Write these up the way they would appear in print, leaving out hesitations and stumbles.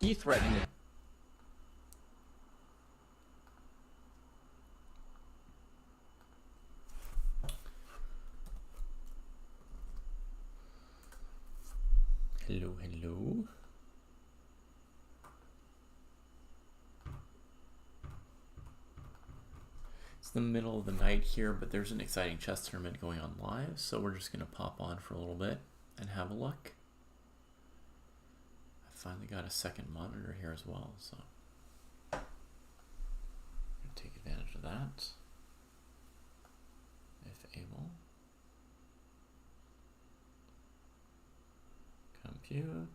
You threatened it. Hello, hello. It's the middle of the night here, but there's an exciting chess tournament going on live, so we're just going to pop on for a little bit and have a look. I finally got a second monitor here as well, so I'm going to take advantage of that if able. Computer.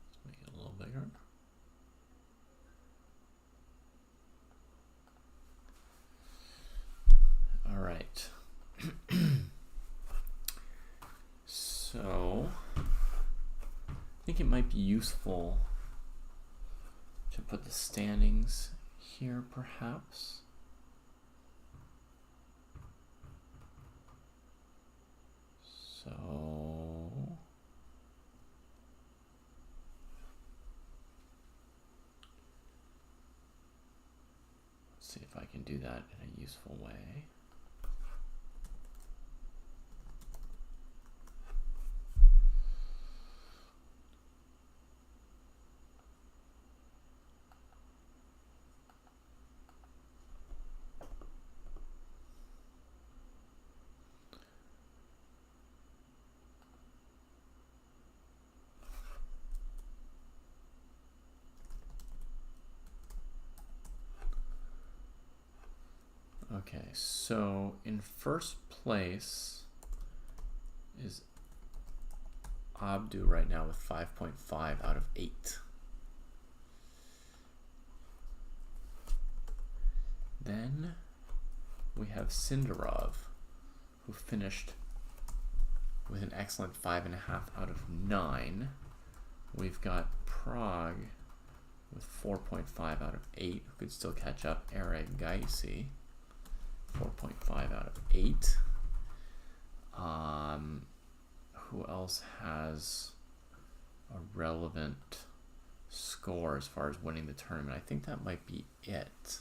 Let's make it a little bigger. All right. So, I think it might be useful to put the standings here, perhaps. So, let's see if I can do that in a useful way. Okay, so in first place is Abdu right now with 5.5 out of 8. Then we have Sindarov, who finished with an excellent 5.5 out of 9. We've got Prague with 4.5 out of 8, who could still catch up. Eric Gaisi, 4.5 out of 8. Who else has a relevant score as far as winning the tournament? I think that might be it.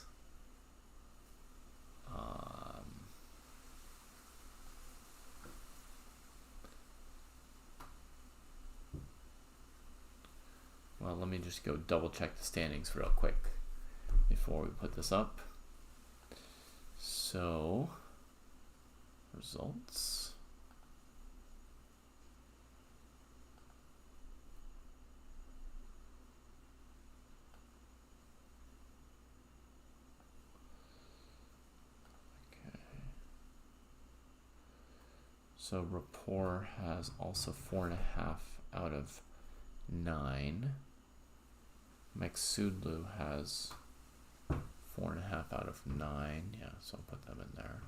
Well, let me just go double check the standings real quick before we put this up. So, results. Okay. So Rapport has also 4.5 out of 9. Maksudlu has 4.5 out of 9. Yeah, so I'll put them in there.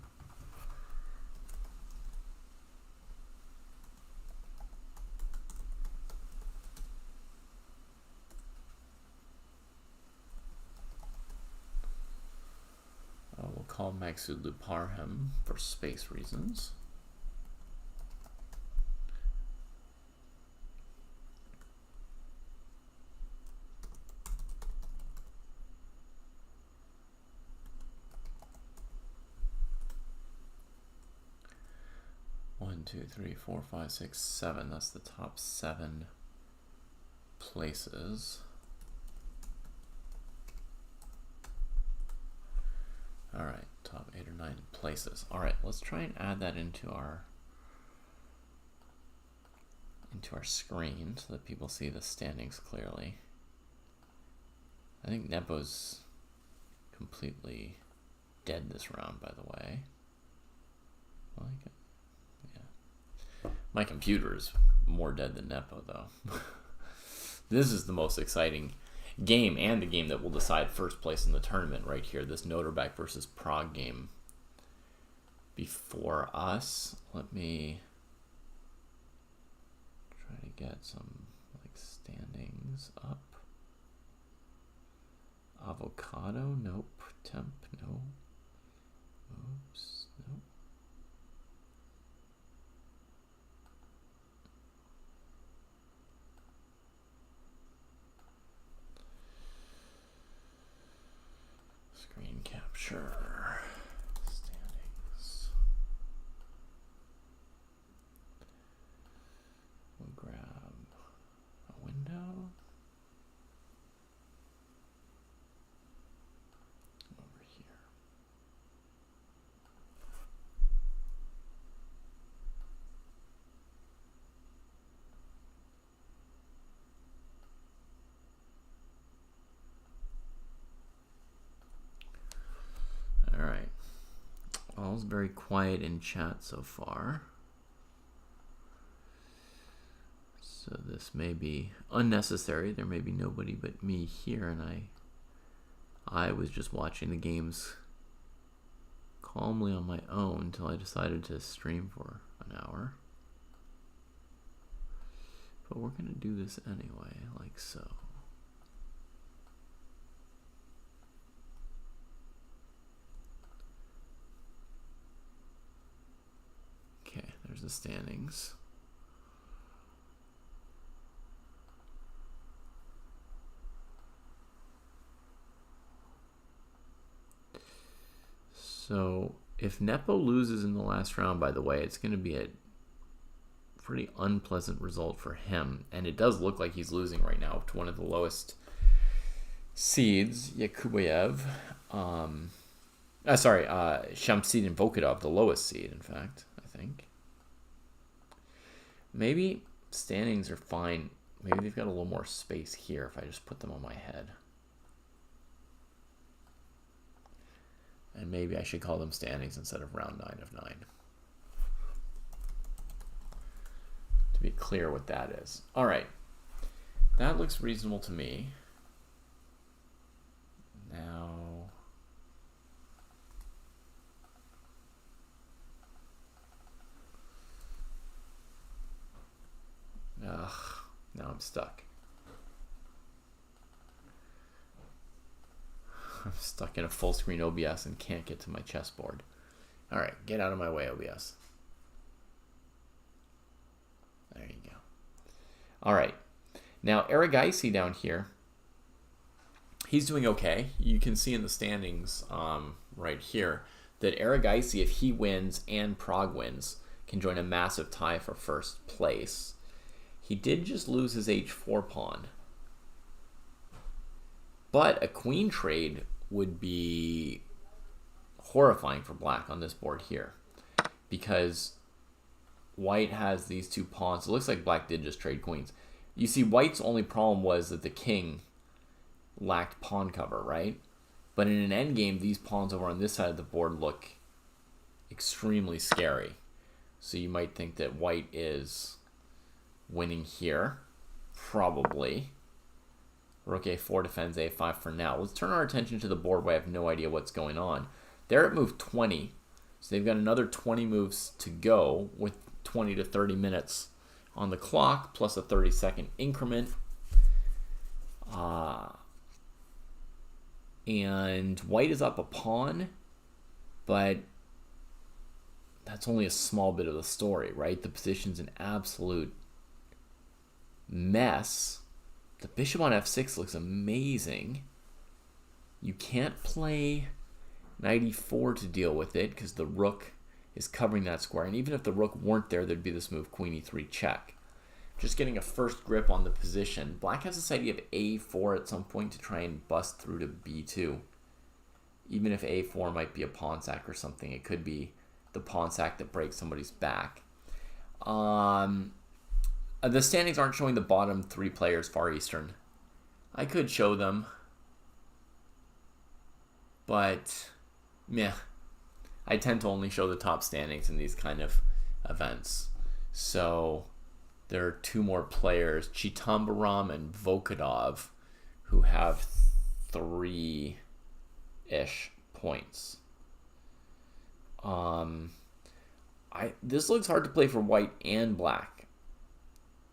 We'll call Maksudlu Parham for space reasons. One, two, three, four, five, six, 7. That's the top 7 places. All right, top 8 or 9 places. All right, let's try and add that into our screen so that people see the standings clearly. I think Nepo's completely dead this round, by the way. Well, yeah. My computer is more dead than Nepo, though. This is the most exciting game and the game that will decide first place in the tournament right here. This Noterback versus Prague game before us. Let me try to get some like Standings up. Avocado, nope. Temp, no. Oops, nope. Screen capture. Standings. We'll grab a window. Over here. All right. All's very quiet in chat so far. So this may be unnecessary. There may be nobody but me here, and I was just watching the games calmly on my own until I decided to stream for an hour. But we're going to do this anyway, like so. Okay, there's the standings. So if Nepo loses in the last round, by the way, it's going to be a pretty unpleasant result for him. And it does look like he's losing right now to one of the lowest seeds, Yakubayev. Shamsid and Volkadov, the lowest seed, in fact, I think. Maybe standings are fine. Maybe they've got a little more space here if I just put them on my head. And maybe I should call them standings instead of round 9 of 9. To be clear what that is. All right. That looks reasonable to me. Now... now I'm stuck. I'm stuck in a full screen OBS and can't get to my chessboard. All right, get out of my way, OBS. There you go. All right. Now, Erigaisi down here, he's doing okay. You can see in the standings right here that Erigaisi, if he wins and Prague wins, can join a massive tie for first place. He did just lose his h4 pawn. But a queen trade would be horrifying for black on this board here, because white has these two pawns. It looks like black did just trade queens. You see, white's only problem was that the king lacked pawn cover, right? But in an endgame, these pawns over on this side of the board look extremely scary. So you might think that white is winning here, probably. Rook a4 defends a5 for now. Let's turn our attention to the board where I have no idea what's going on. They're at move 20, so they've got another 20 moves to go with 20 to 30 minutes on the clock, plus a 30-second increment. And white is up a pawn, but that's only a small bit of the story, right? The position's an absolute mess. The bishop on f6 looks amazing. You can't play knight e4 to deal with it because the rook is covering that square. And even if the rook weren't there, there'd be this move queen e3 check. Just getting a first grip on the position. Black has this idea of a4 at some point to try and bust through to b2. Even if a4 might be a pawn sack or something, it could be the pawn sack that breaks somebody's back. The standings aren't showing the bottom 3 players Far Eastern. I could show them, but meh. I tend to only show the top standings in these kind of events. So there are 2 more players, Chitambaram and Volkadov, who have 3-ish points. This looks hard to play for white and black.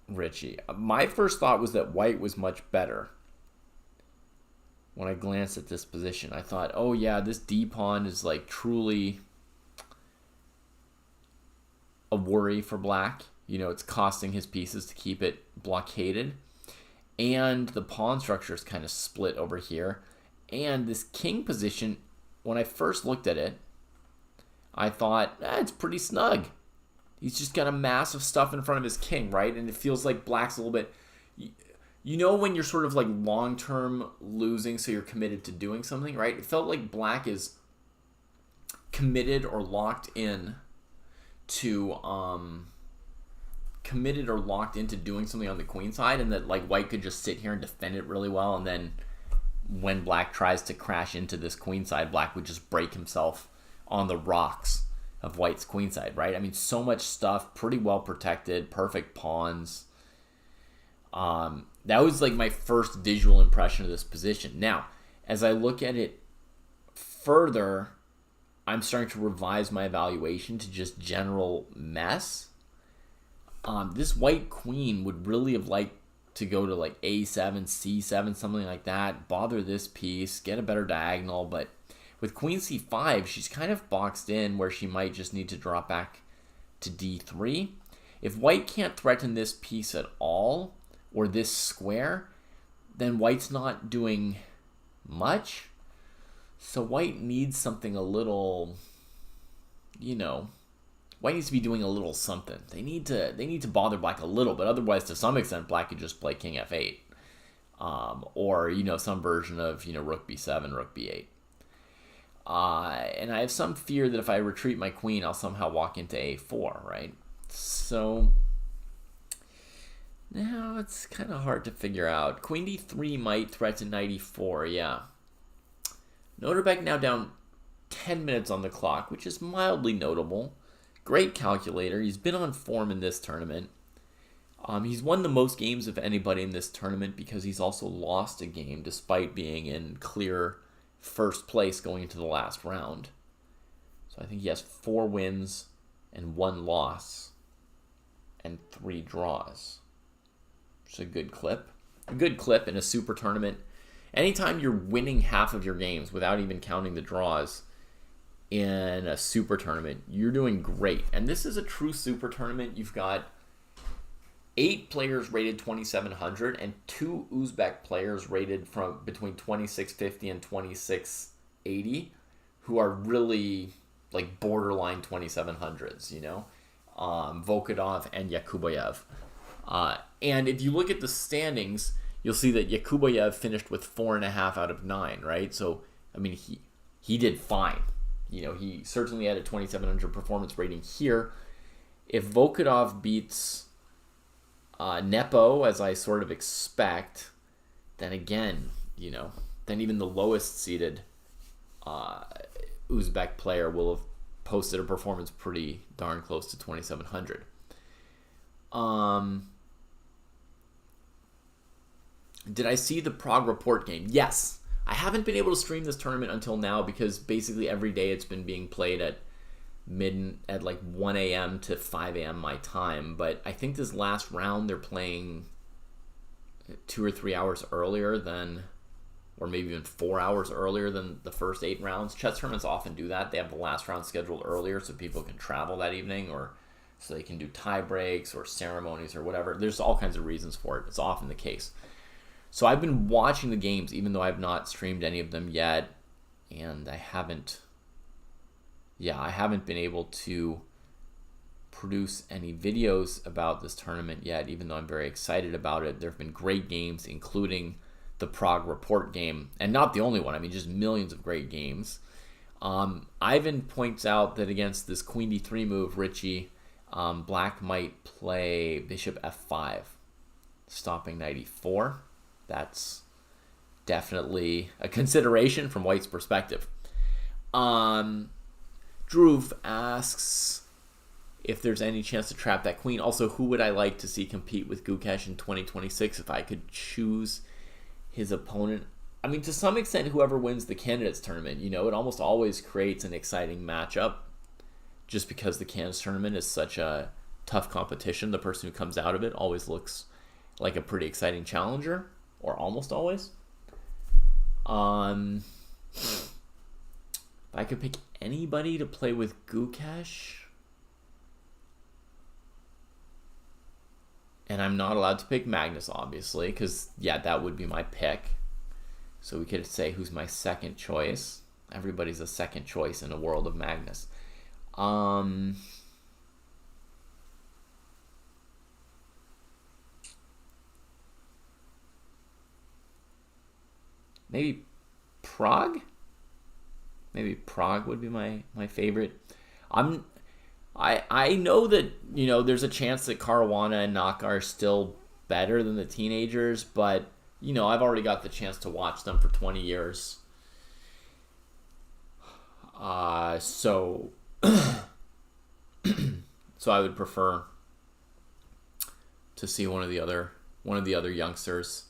Richie. My first thought was that white was much better. When I glanced at this position, I thought, oh yeah, this D pawn is like truly a worry for black. You know, it's costing his pieces to keep it blockaded. And the pawn structure is kind of split over here. And this king position, when I first looked at it, I thought, it's pretty snug. He's just got a mass of stuff in front of his king, right? And it feels like black's a little bit... You know when you're sort of like long-term losing, so you're committed to doing something, right? It felt like black is committed or locked in to doing something on the queen side, and that like white could just sit here and defend it really well, and then when black tries to crash into this queen side, black would just break himself on the rocks of white's queen side, right? I mean, so much stuff, pretty well protected, perfect pawns. That was like my first visual impression of this position. Now, as I look at it further, I'm starting to revise my evaluation to just general mess. This white queen would really have liked to go to like A7, C7, something like that, bother this piece, get a better diagonal, but with queen C5, she's kind of boxed in where she might just need to drop back to D3. If white can't threaten this piece at all, or this square, then white's not doing much. So white needs something a little, white needs to be doing a little something. They need to bother black a little, but otherwise, to some extent, black could just play king f8. Or, some version of, rook b7, rook b8. And I have some fear that if I retreat my queen, I'll somehow walk into a4, right? So now it's kind of hard to figure out. Queen d3 might threaten knight e4, yeah. Noterbeck now down 10 minutes on the clock, which is mildly notable. Great calculator. He's been on form in this tournament. He's won the most games of anybody in this tournament because he's also lost a game despite being in clear first place going into the last round. So I think he has 4 wins and 1 loss and 3 draws. It's a good clip. A good clip in a super tournament. Anytime you're winning half of your games without even counting the draws in a super tournament, you're doing great. And this is a true super tournament. You've got 8 players rated 2,700 and 2 Uzbek players rated from between 2,650 and 2,680 who are really like borderline 2,700s, Volkodov and Yakuboyev. And if you look at the standings, you'll see that Yakuboyev finished with 4.5 out of 9, right? So, I mean, he did fine. He certainly had a 2,700 performance rating here. If Volkodov beats Nepo, as I sort of expect, then again, then even the lowest seeded Uzbek player will have posted a performance pretty darn close to 2,700. Did I see the Prague Report game? Yes. I haven't been able to stream this tournament until now because basically every day it's been being played at like 1 a.m. to 5 a.m. my time. But I think this last round they're playing 2 or 3 hours earlier than, or maybe even 4 hours earlier than the first 8 rounds. Chess tournaments often do that. They have the last round scheduled earlier so people can travel that evening, or so they can do tie breaks or ceremonies or whatever. There's all kinds of reasons for it. It's often the case. So I've been watching the games, even though I've not streamed any of them yet, and I haven't been able to produce any videos about this tournament yet, even though I'm very excited about it. There have been great games, including the Prague Report game, and not the only one. I mean, just millions of great games. Ivan points out that against this queen d3 move, Richie, black might play bishop f5, stopping knight e4. That's definitely a consideration from white's perspective. Dhruv asks if there's any chance to trap that queen. Also, who would I like to see compete with Gukesh in 2026 if I could choose his opponent? I mean, to some extent, whoever wins the candidates tournament, it almost always creates an exciting matchup just because the candidates tournament is such a tough competition, the person who comes out of it always looks like a pretty exciting challenger, or almost always. If I could pick anybody to play with Gukesh, and I'm not allowed to pick Magnus, obviously, because, yeah, that would be my pick. So we could say who's my second choice. Everybody's a second choice in a world of Magnus. Maybe Prague? Maybe Prague would be my favorite. I know that, you know, there's a chance that Caruana and Naka are still better than the teenagers, but, you know, I've already got the chance to watch them for 20 years. So I would prefer to see one of the other youngsters.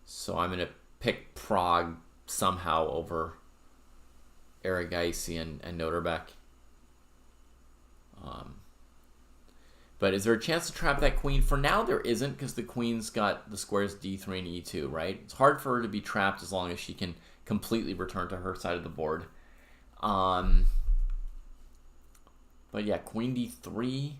So I'm gonna pick Prague somehow over Erigaisi and Noterbeck. But is there a chance to trap that queen? For now, there isn't, because the queen's got the squares d3 and e2, right? It's hard for her to be trapped as long as she can completely return to her side of the board. But yeah, queen d3,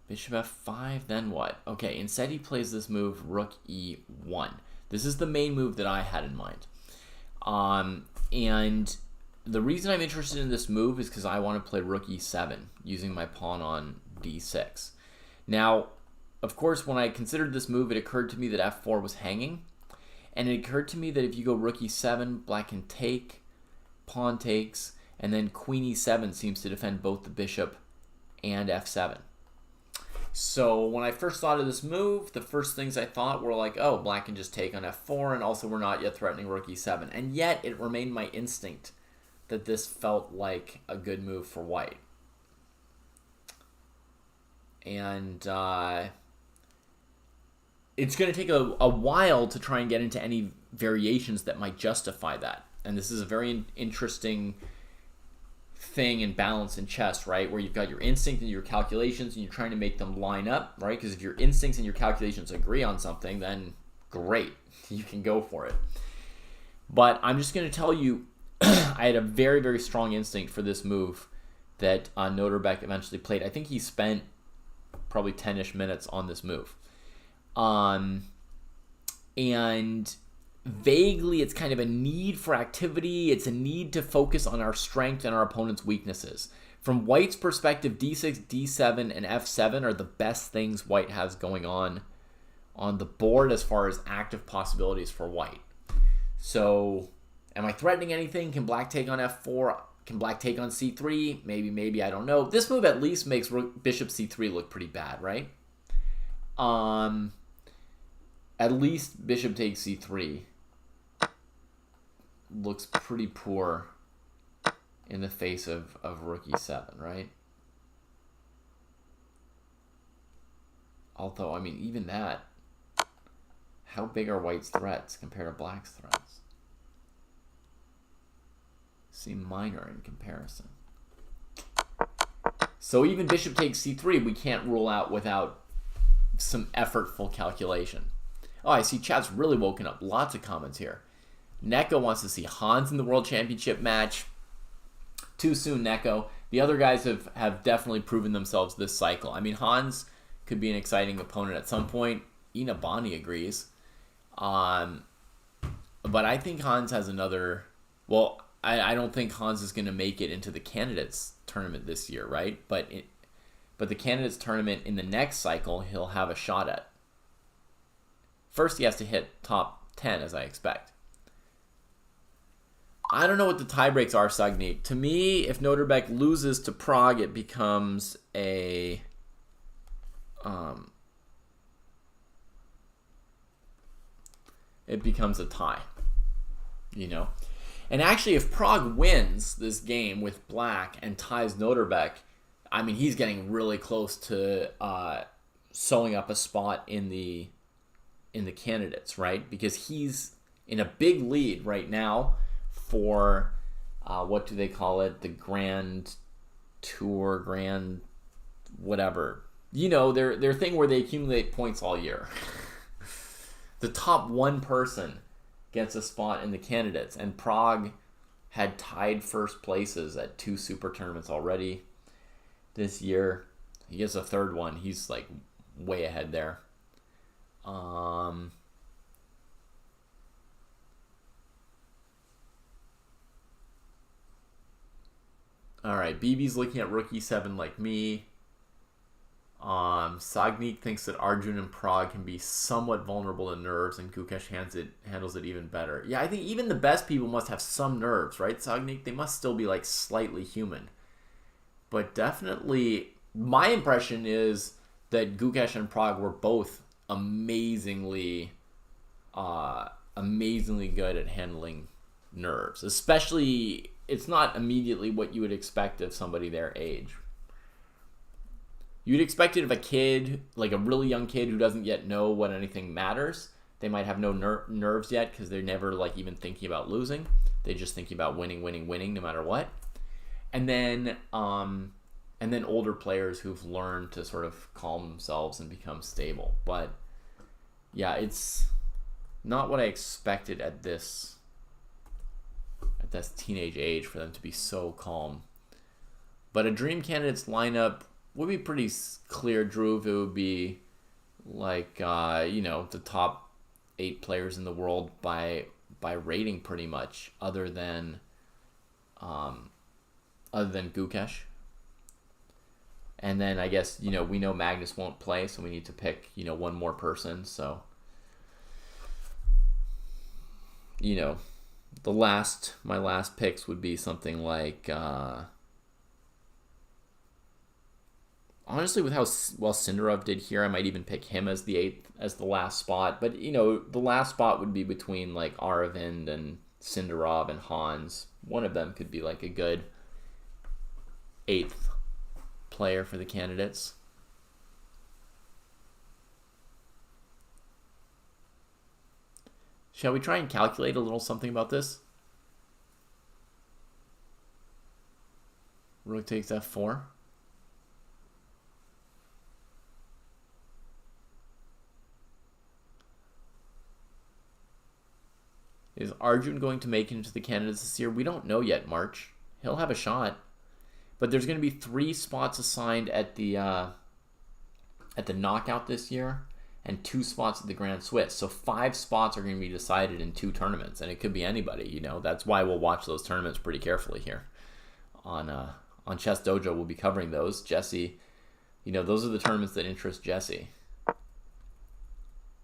bishop f5, then what? Okay, instead he plays this move, rook e1. This is the main move that I had in mind. And the reason I'm interested in this move is because I want to play rook e7 using my pawn on d6. Now, of course, when I considered this move, it occurred to me that f4 was hanging. And it occurred to me that if you go rook e7, black can take, pawn takes, and then queen e7 seems to defend both the bishop and f7. So when I first thought of this move, the first things I thought were like, oh, black can just take on f4, and also we're not yet threatening rook e7. And yet it remained my instinct that this felt like a good move for white. And it's going to take a while to try and get into any variations that might justify that. And this is a very interesting thing and balance in chess, right? Where you've got your instinct and your calculations and you're trying to make them line up, right? Because if your instincts and your calculations agree on something, then great, you can go for it. But I'm just going to tell you, I had a very, very strong instinct for this move that Noterbeck eventually played. I think he spent probably 10-ish minutes on this move. And vaguely, it's kind of a need for activity. It's a need to focus on our strength and our opponent's weaknesses. From White's perspective, d6, d7, and f7 are the best things White has going on the board as far as active possibilities for White. So, am I threatening anything? Can Black take on f4? Can Black take on c3? Maybe, I don't know. This move at least makes bishop c3 look pretty bad, right? At least bishop takes c3 looks pretty poor in the face of rook e7, right? Although, I mean, even that, how big are White's threats compared to Black's threats? Seem minor in comparison. So even bishop takes c3, we can't rule out without some effortful calculation. Oh, I see chat's really woken up. Lots of comments here. Neko wants to see Hans in the World Championship match. Too soon, Neko. The other guys have definitely proven themselves this cycle. I mean, Hans could be an exciting opponent at some point. Ina Boni agrees. But I think Hans has another... Well, I don't think Hans is going to make it into the candidates tournament this year, right? But the candidates tournament in the next cycle, he'll have a shot at. First, he has to hit top 10, as I expect. I don't know what the tiebreaks are, Sagni. To me, if Noterbeck loses to Prague, it becomes a... it becomes a tie, you know? And actually, if Prague wins this game with Black and ties Noterbeck, I mean, he's getting really close to sewing up a spot in the candidates, right? Because he's in a big lead right now for, what do they call it? The Grand Tour, Grand whatever, you know, their thing where they accumulate points all year. The top one person gets a spot in the candidates, and Prague had tied first places at 2 super tournaments already this year. He gets a third one. He's like way ahead there. All right, BB's looking at Rook E7 like me. Sagnik thinks that Arjun and Prague can be somewhat vulnerable to nerves, and Gukesh handles it even better. Yeah, I think even the best people must have some nerves, right, Sagnik? They must still be like slightly human. But definitely, my impression is that Gukesh and Prague were both amazingly good at handling nerves. Especially, it's not immediately what you would expect of somebody their age. You'd expect it of a kid, like a really young kid who doesn't yet know what anything matters. They might have no nerves yet because they're never like even thinking about losing. They're just thinking about winning no matter what. And then older players who've learned to sort of calm themselves and become stable. But yeah, it's not what I expected at this teenage age for them to be so calm. But a dream candidates lineup would be pretty clear, Drew. It would be like you know, the top 8 players in the world by rating, pretty much, other than Gukesh. And then I guess, you know, we know Magnus won't play, so we need to pick, you know, one more person. So, you know, my last picks would be something like honestly, with how well Sindarov did here, I might even pick him as the 8th, as the last spot. But, you know, the last spot would be between, like, Aravind and Sindarov and Hans. One of them could be, like, a good 8th player for the candidates. Shall we try and calculate a little something about this? Rook takes F4. Is Arjun going to make it into the candidates this year? We don't know yet, March. He'll have a shot. But there's going to be 3 spots assigned at the knockout this year and 2 spots at the Grand Swiss. So 5 spots are going to be decided in 2 tournaments, and it could be anybody, you know. That's why we'll watch those tournaments pretty carefully here. On Chess Dojo, we'll be covering those. Jesse, you know, those are the tournaments that interest Jesse.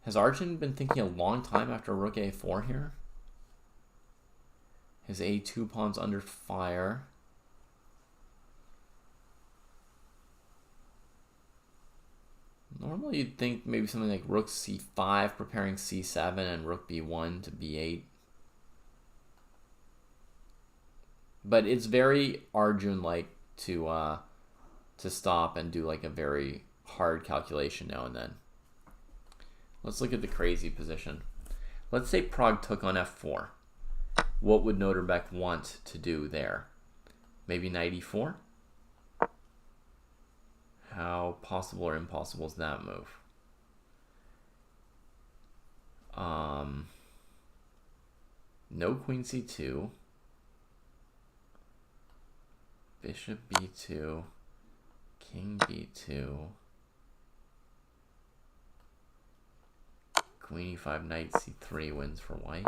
Has Arjun been thinking a long time after Rook A4 here? His A2 pawn's under fire. Normally you'd think maybe something like Rook C5, preparing C7, and Rook B1 to B8. But it's very Arjun-like to stop and do like a very hard calculation now and then. Let's look at the crazy position. Let's say Prague took on F4. What would Noterbeck want to do there? Maybe knight E4? How possible or impossible is that move? No queen C2. Bishop B2. King B2. Queen E5, knight C3 wins for white.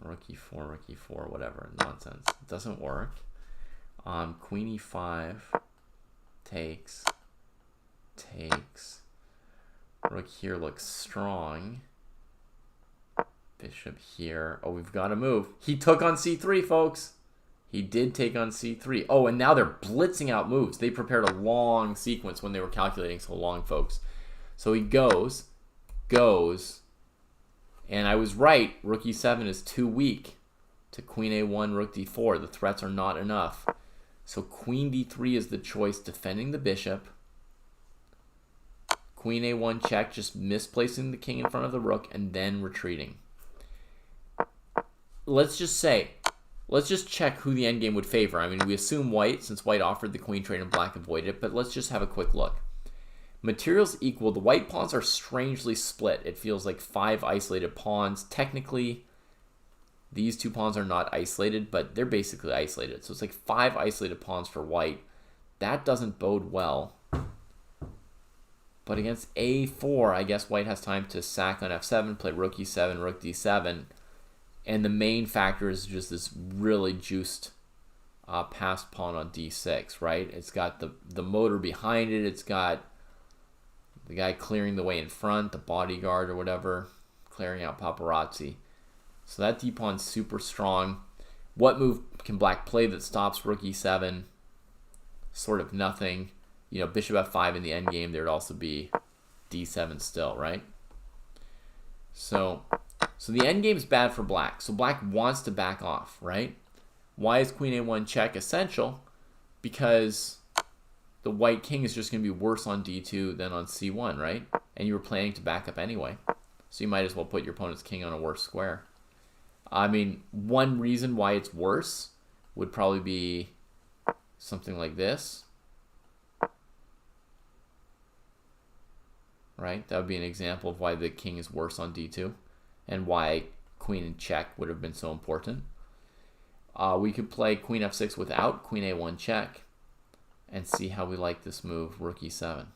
Rook E4, whatever. Nonsense. It doesn't work. Queen E5 takes. Rook here looks strong. Bishop here. Oh, we've got to move. He took on C3, folks. He did take on C3. Oh, and now they're blitzing out moves. They prepared a long sequence when they were calculating so long, folks. So he goes, and I was right. Rook E7 is too weak to Queen A1, Rook D4. The threats are not enough. So Queen D3 is the choice, defending the bishop. Queen A1 check, just misplacing the king in front of the rook, and then retreating. Let's just say let's just check who the endgame would favor. I mean, we assume white, since white offered the queen trade and black avoided it, but let's just have a quick look. Materials equal. The white pawns are strangely split. It feels like 5 isolated pawns. Technically, these 2 pawns are not isolated, but they're basically isolated. So it's like 5 isolated pawns for white. That doesn't bode well. But against a4, I guess white has time to sack on f7, play rook e7, rook d7. And the main factor is just this really juiced passed pawn on d6, right? It's got the motor behind it. It's got the guy clearing the way in front, the bodyguard or whatever, clearing out paparazzi. So that d-pawn's super strong. What move can black play that stops rook e7? Sort of nothing. You know, bishop f5 in the endgame, there would also be d7 still, right? So the endgame is bad for black. So black wants to back off, right? Why is queen a1 check essential? Because the white king is just going to be worse on d2 than on c1, right? And you were planning to back up anyway. So you might as well put your opponent's king on a worse square. I mean, one reason why it's worse would probably be something like this. Right? That would be an example of why the king is worse on d2 and why queen and check would have been so important. We could play queen f6 without queen a1 check and see how we like this move, rook e7.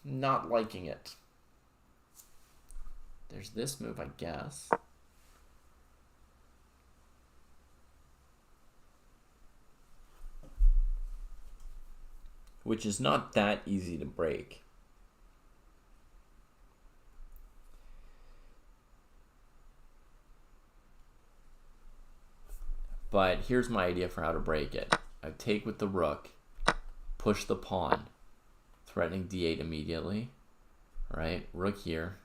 Not liking it. There's this move, I guess. Which is not that easy to break. But here's my idea for how to break it. I take with the rook, push the pawn, threatening d8 immediately, right? Rook here.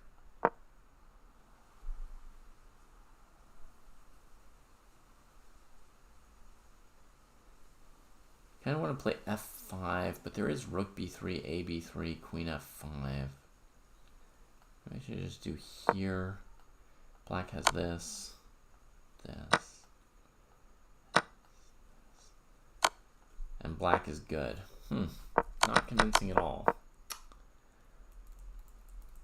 Kind of want to play f5, but there is rook b3, a b3, queen f5. I should just do here. Black has this, this. And black is good. Not convincing at all.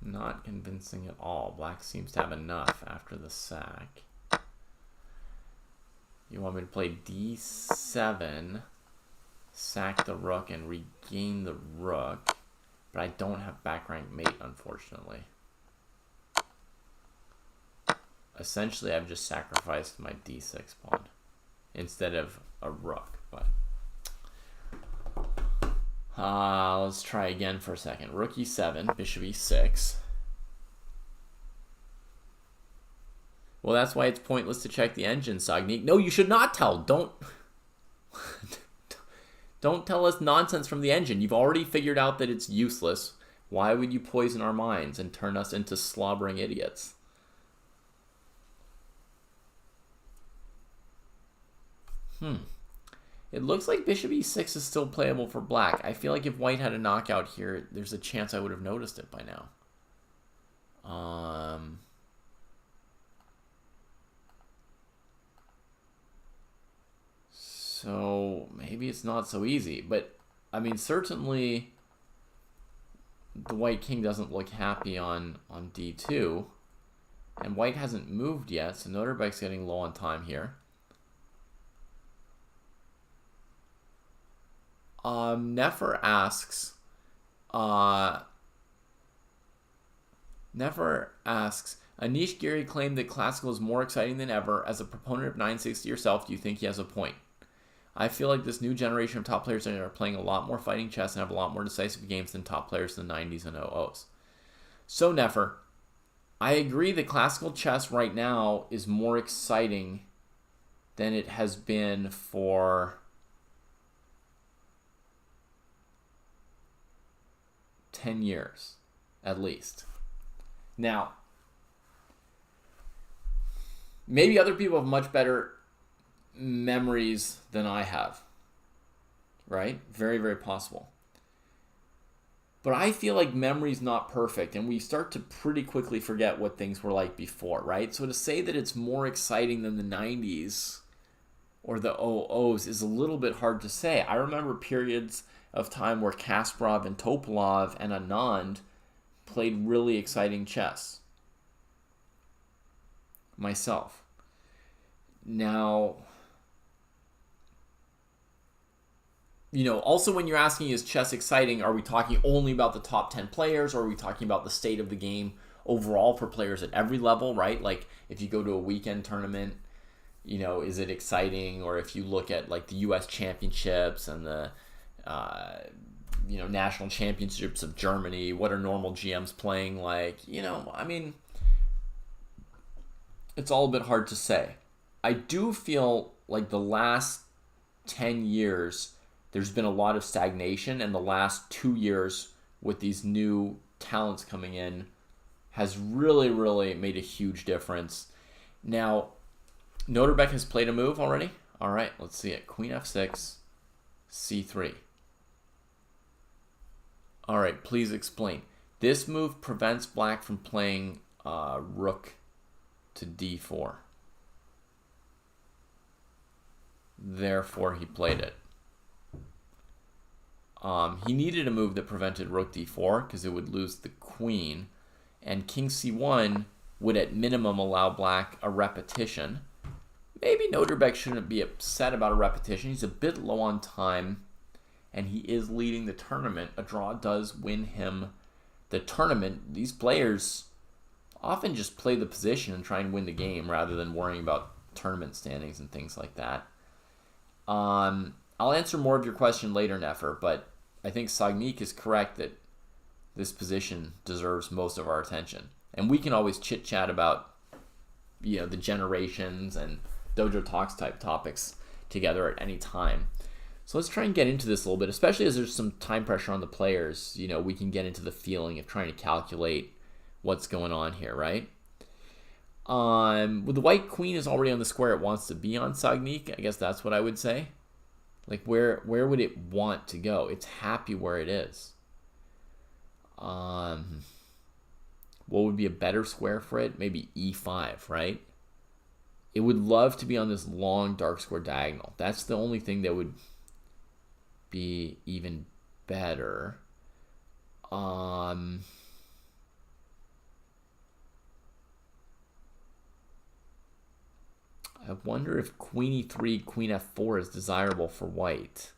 Not convincing at all. Black seems to have enough after the sack. You want me to play d7, sack the rook, and regain the rook. But I don't have back rank mate, unfortunately. Essentially, I've just sacrificed my d6 pawn instead of a rook. But let's try again for a second. Rook e7, bishop e6. Well, that's why it's pointless to check the engine, Sagnik. No, you should not tell. Don't tell us nonsense from the engine. You've already figured out that it's useless. Why would you poison our minds and turn us into slobbering idiots? It looks like bishop e6 is still playable for black. I feel like if white had a knockout here, there's a chance I would have noticed it by now. So maybe it's not so easy. But, I mean, certainly the white king doesn't look happy on d2. And white hasn't moved yet, so Noterbeck's getting low on time here. Nefer asks, Anish Giri claimed that classical is more exciting than ever. As a proponent of 960 yourself, do you think he has a point? I feel like this new generation of top players are playing a lot more fighting chess and have a lot more decisive games than top players in the 90s and 00s. So, Nefer, I agree that classical chess right now is more exciting than it has been for 10 years, at least. Now, maybe other people have much better memories than I have, right? Very, very possible. But I feel like memory's not perfect, and we start to pretty quickly forget what things were like before, right? So to say that it's more exciting than the 90s or the 00s is a little bit hard to say. I remember periods of time where Kasparov and Topalov and Anand played really exciting chess. Myself. Now, also when you're asking, is chess exciting, are we talking only about the top 10 players, or are we talking about the state of the game overall for players at every level, right? Like, if you go to a weekend tournament, is it exciting? Or if you look at, like, the U.S. championships and the, national championships of Germany, what are normal GMs playing like? It's all a bit hard to say. I do feel like the last 10 years, there's been a lot of stagnation, and the last 2 years with these new talents coming in has really, really made a huge difference. Now, Noterbeck has played a move already. All right, let's see it. Queen f6, c3. All right, please explain. This move prevents black from playing rook to d4. Therefore, he played it. He needed a move that prevented rook d4 because it would lose the queen, and king c1 would at minimum allow black a repetition. Maybe Noterbeck shouldn't be upset about a repetition. He's a bit low on time, and he is leading the tournament. A draw does win him the tournament. These players often just play the position and try and win the game rather than worrying about tournament standings and things like that. I'll answer more of your question later, Nefer, but I think Sagnik is correct that this position deserves most of our attention. And we can always chit-chat about, the generations and Dojo Talks type topics together at any time. So let's try and get into this a little bit, especially as there's some time pressure on the players. We can get into the feeling of trying to calculate what's going on here, right? With the white queen is already on the square it wants to be on, Sagnik, I guess that's what I would say. Like, where would it want to go? It's happy where it is. What would be a better square for it? Maybe e5, right? It would love to be on this long dark square diagonal. That's the only thing that would be even better. I wonder if queen e3, queen f4 is desirable for white.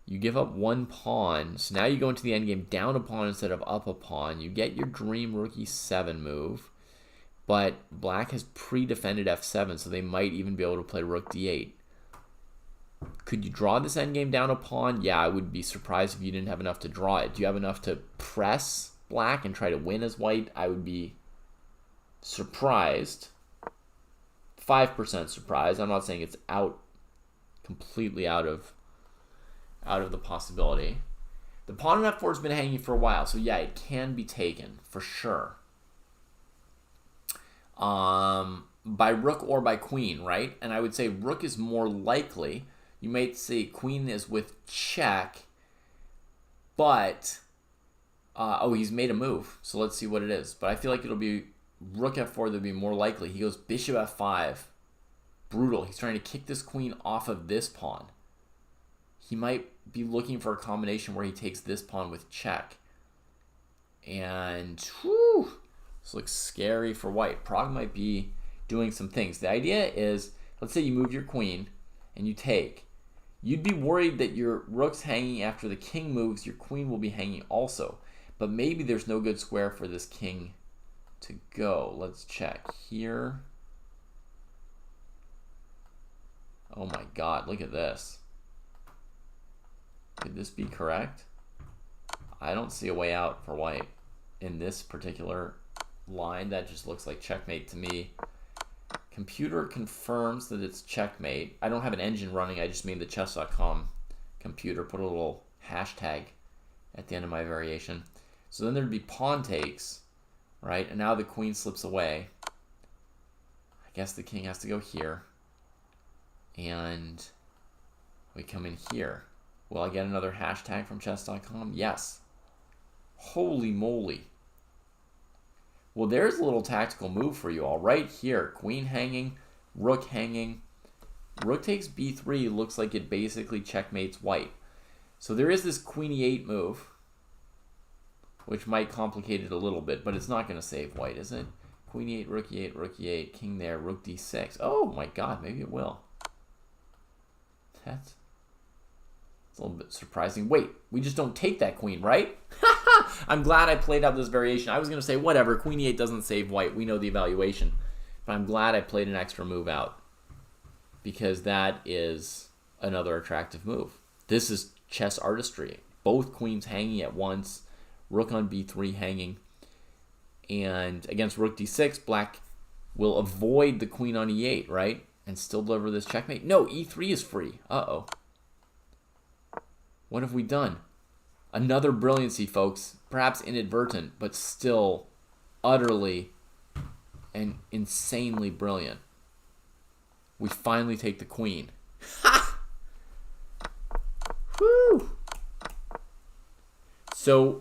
You give up one pawn, so now you go into the endgame down a pawn instead of up a pawn. You get your dream rook e7 move, but black has pre-defended f7, so they might even be able to play rook d8. Could you draw this endgame down a pawn? Yeah, I would be surprised if you didn't have enough to draw it. Do you have enough to press black and try to win as white? I would be surprised. 5% surprised. I'm not saying it's completely out of the possibility. The pawn on f4 has been hanging for a while, so yeah, it can be taken for sure. By rook or by queen, right? And I would say rook is more likely. You might say queen is with check, but he's made a move, so let's see what it is. But I feel like it'll be rook f4 that would be more likely. He goes bishop f5. Brutal. He's trying to kick this queen off of this pawn. He might be looking for a combination where he takes this pawn with check. And whew, this looks scary for white. Prague might be doing some things. The idea is, let's say you move your queen and you take. You'd be worried that your rook's hanging after the king moves. Your queen will be hanging also. But maybe there's no good square for this king to go. Let's check here. Oh my god, look at this. Could this be correct? I don't see a way out for white in this particular line. That just looks like checkmate to me. Computer confirms that it's checkmate. I don't have an engine running, I just mean the chess.com computer. Put a little hashtag at the end of my variation. So then there'd be pawn takes, right? And now the queen slips away. I guess the king has to go here. And we come in here. Will I get another hashtag from chess.com? Yes. Holy moly. Well, there's a little tactical move for you all right here. Queen hanging, rook hanging. Rook takes b3 looks like it basically checkmates white. So there is this queen e8 move, which might complicate it a little bit, but it's not going to save white, is it? Queen e8, rook e8, king there, rook d6. Oh my god, maybe it will. That's a little bit surprising. Wait, we just don't take that queen, right? I'm glad I played out this variation. I was going to say, whatever, queen e8 doesn't save white. We know the evaluation. But I'm glad I played an extra move out, because that is another attractive move. This is chess artistry. Both queens hanging at once, rook on b3 hanging. And against rook d6, black will avoid the queen on e8, right? And still deliver this checkmate. No, e3 is free. Uh-oh. What have we done? Another brilliancy, folks. Perhaps inadvertent, but still utterly and insanely brilliant. We finally take the queen. Ha! Woo! So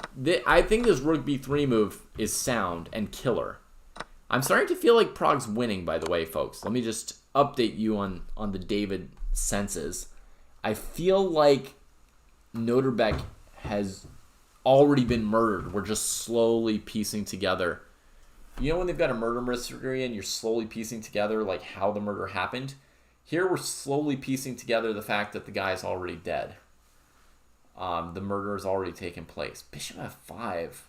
I think this rook b3 move is sound and killer. I'm starting to feel like Prague's winning, by the way, folks. Let me just update you on the David senses. I feel like Noterbeck has already been murdered. We're just slowly piecing together. You know when they've got a murder mystery and you're slowly piecing together like how the murder happened? Here we're slowly piecing together the fact that the guy's already dead. The murder has already taken place. Bishop f5.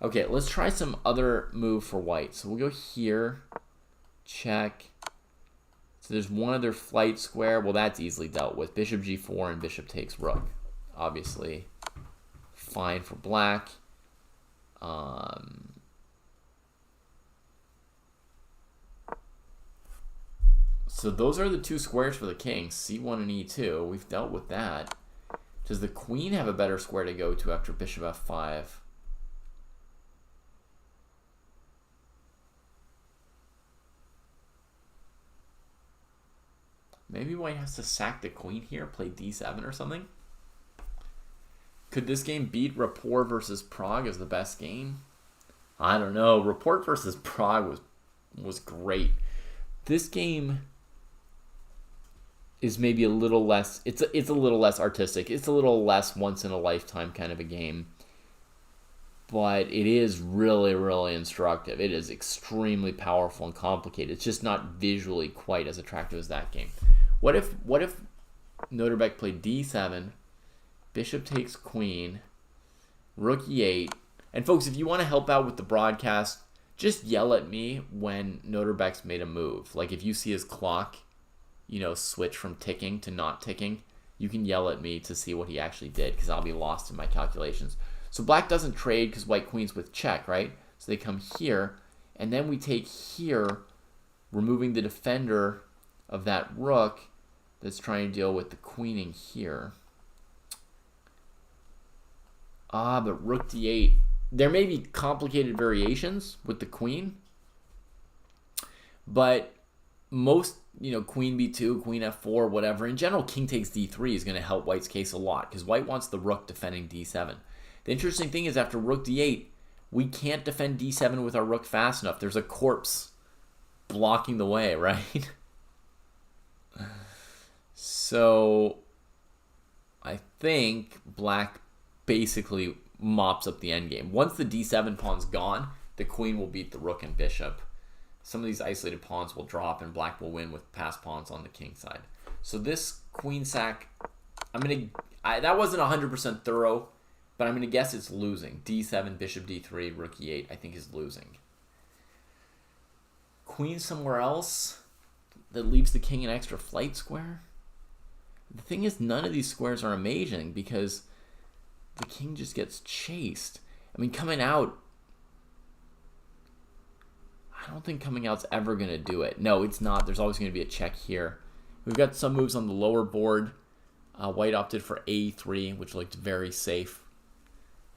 Okay, let's try some other move for white. So we'll go here. Check. So there's one other flight square. Well, that's easily dealt with. Bishop g4 and bishop takes rook. Obviously, fine for black. So those are the two squares for the king, c1 and e2. We've dealt with that. Does the queen have a better square to go to after bishop f5? Maybe white has to sack the queen here, play d7 or something? Could this game beat Rapport versus Prague as the best game? I don't know. Rapport versus Prague was great. This game is maybe a little less, it's a little less artistic. It's a little less once in a lifetime kind of a game. But it is really, really instructive. It is extremely powerful and complicated. It's just not visually quite as attractive as that game. What if Noterbeck played d7, bishop takes queen, rook e8, and folks, if you want to help out with the broadcast, just yell at me when Noterbeck's made a move. Like if you see his clock, switch from ticking to not ticking, you can yell at me to see what he actually did, because I'll be lost in my calculations. So black doesn't trade because white queen's with check, right? So they come here, and then we take here, removing the defender of that rook that's trying to deal with the queening here. But rook d8. There may be complicated variations with the queen, but most, queen b2, queen f4, whatever. In general, king takes d3 is going to help white's case a lot, because white wants the rook defending d7. The interesting thing is after rook d8, we can't defend d7 with our rook fast enough. There's a corpse blocking the way, right? So I think black basically mops up the endgame. Once the d7 pawn's gone, the queen will beat the rook and bishop. Some of these isolated pawns will drop and black will win with passed pawns on the king side. So this queen sack, that wasn't 100% thorough, but I'm going to guess it's losing. d7, bishop d3, rook e8, I think is losing. Queen somewhere else that leaves the king an extra flight square. The thing is, none of these squares are amazing because the king just gets chased. Coming out, I don't think coming out's ever going to do it. No, it's not. There's always going to be a check here. We've got some moves on the lower board. White opted for a3, which looked very safe.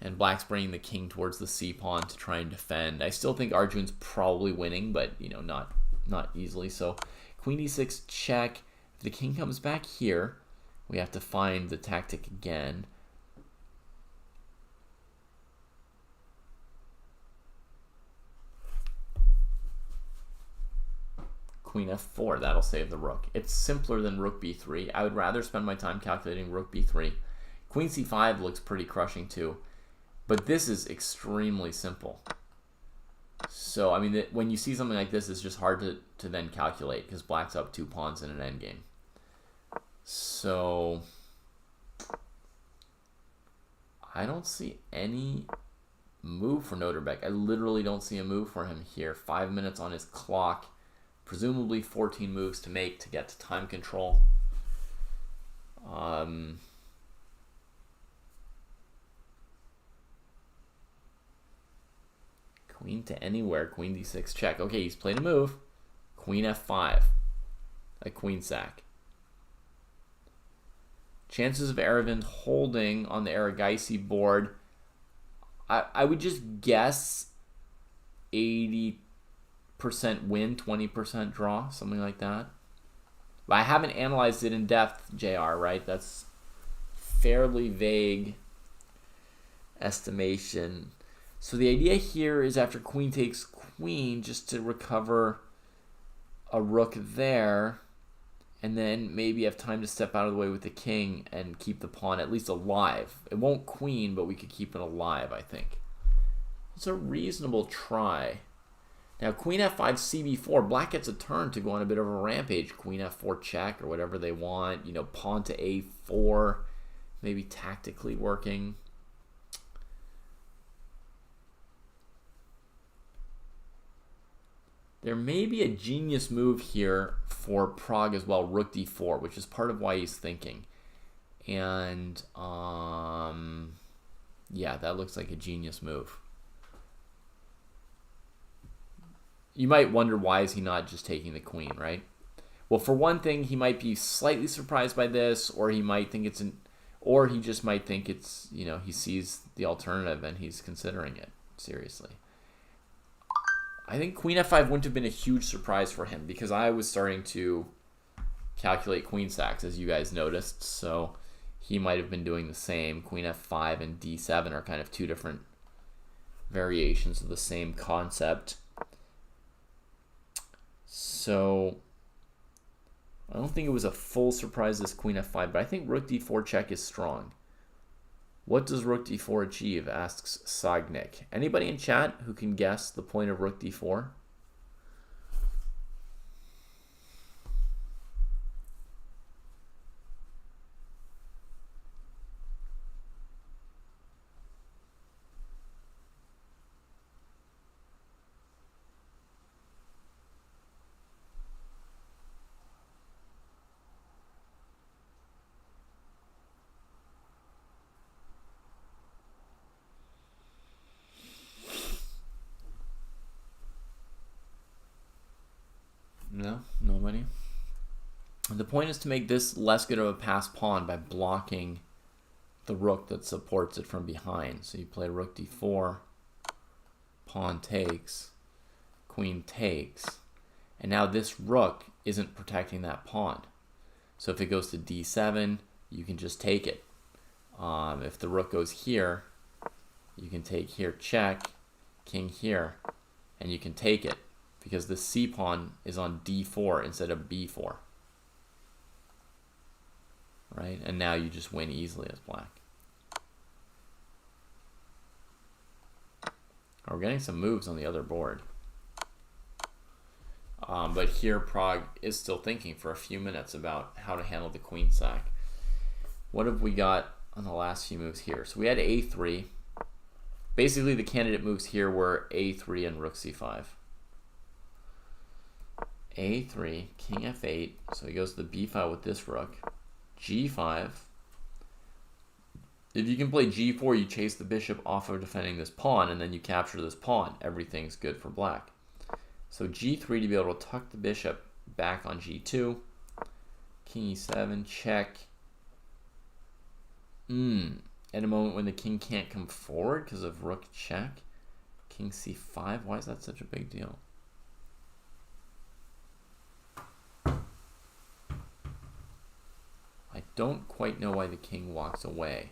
And black's bringing the king towards the c pawn to try and defend. I still think Arjun's probably winning, but not easily. So queen e6 check. If the king comes back here, We have to find the tactic again. Queen f4, that'll save the rook. It's simpler than rook b3. I would rather spend my time calculating rook b3. Queen c5 looks pretty crushing too, but this is extremely simple. So, I mean, when you see something like this, it's just hard to then calculate because black's up 2 pawns in an endgame. So, I don't see any move for Noterbeck. I literally don't see a move for him here. 5 minutes on his clock. Presumably 14 moves to make to get to time control. Queen to anywhere, queen d6 check. Okay, he's played a move. Queen f5, a queen sack. Chances of Aravind holding on the Aragaisi board, I would just guess 80% win, 20% draw, something like that. But I haven't analyzed it in depth, JR, right? That's fairly vague estimation. So the idea here is after queen takes queen, just to recover a rook there, and then maybe have time to step out of the way with the king and keep the pawn at least alive. It won't queen, but we could keep it alive, I think. It's a reasonable try. Now, queen f5, cb4. Black gets a turn to go on a bit of a rampage. Queen f4 check or whatever they want. You know, pawn to a4. Maybe tactically working. There may be a genius move here for Prague as well, rook d4, which is part of why he's thinking. And, yeah, that looks like a genius move. You might wonder, why is he not just taking the queen, right? Well, for one thing, he might be slightly surprised by this, or he might think it's or he just might think it's, you know, he sees the alternative and he's considering it seriously. I think queen f5 wouldn't have been a huge surprise for him because I was starting to calculate queen sacks, as you guys noticed, so he might have been doing the same. Queen f5 and d7 are kind of two different variations of the same concept. So I don't think it was a full surprise this queen f5, but I think rook d4 check is strong. What does rook d4 achieve, asks Sagnik. Anybody in chat who can guess the point of rook d4? No, nobody. The point is to make this less good of a pass pawn by blocking the rook that supports it from behind. So you play rook d4, pawn takes, queen takes, and now this rook isn't protecting that pawn. So if it goes to d7, you can just take it. If the rook goes here, you can take here, check, king here, and you can take it, because the c pawn is on d4 instead of b4. Right? And now you just win easily as black. We're getting some moves on the other board. But here Prague is still thinking for a few minutes about how to handle the queen sack. What have we got on the last few moves here? So we had a3. Basically the candidate moves here were a3 and rook c5. a3, king f8, so he goes to the b file with this rook. g5. If you can play g4, you chase the bishop off of defending this pawn, and then you capture this pawn. Everything's good for black. So g3 to be able to tuck the bishop back on g2. King e7, check. At a moment when the king can't come forward because of rook check. King c5, why is that such a big deal? I don't quite know why the king walks away.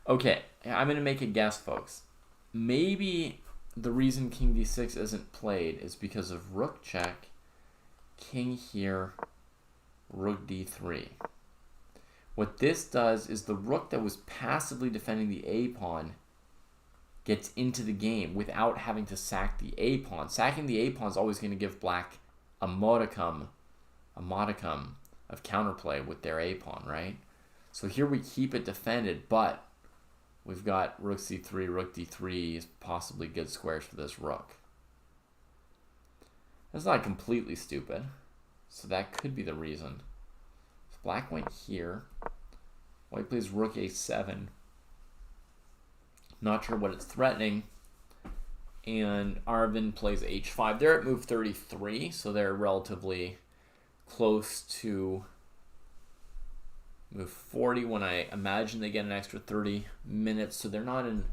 Okay, I'm going to make a guess, folks. Maybe the reason king d6 isn't played is because of rook check, king here, rook d3. What this does is the rook that was passively defending the a pawn gets into the game without having to sack the a pawn. Sacking the a pawn is always going to give black a modicum of counterplay with their a pawn, right? So here we keep it defended, but we've got rook c3, rook d3 is possibly good squares for this rook. That's not completely stupid, so that could be the reason. If black went here, white plays rook a7. Not sure what it's threatening. And Arvin plays h5. They're at move 33, so they're relatively close to move 40 when I imagine they get an extra 30 minutes, so they're not in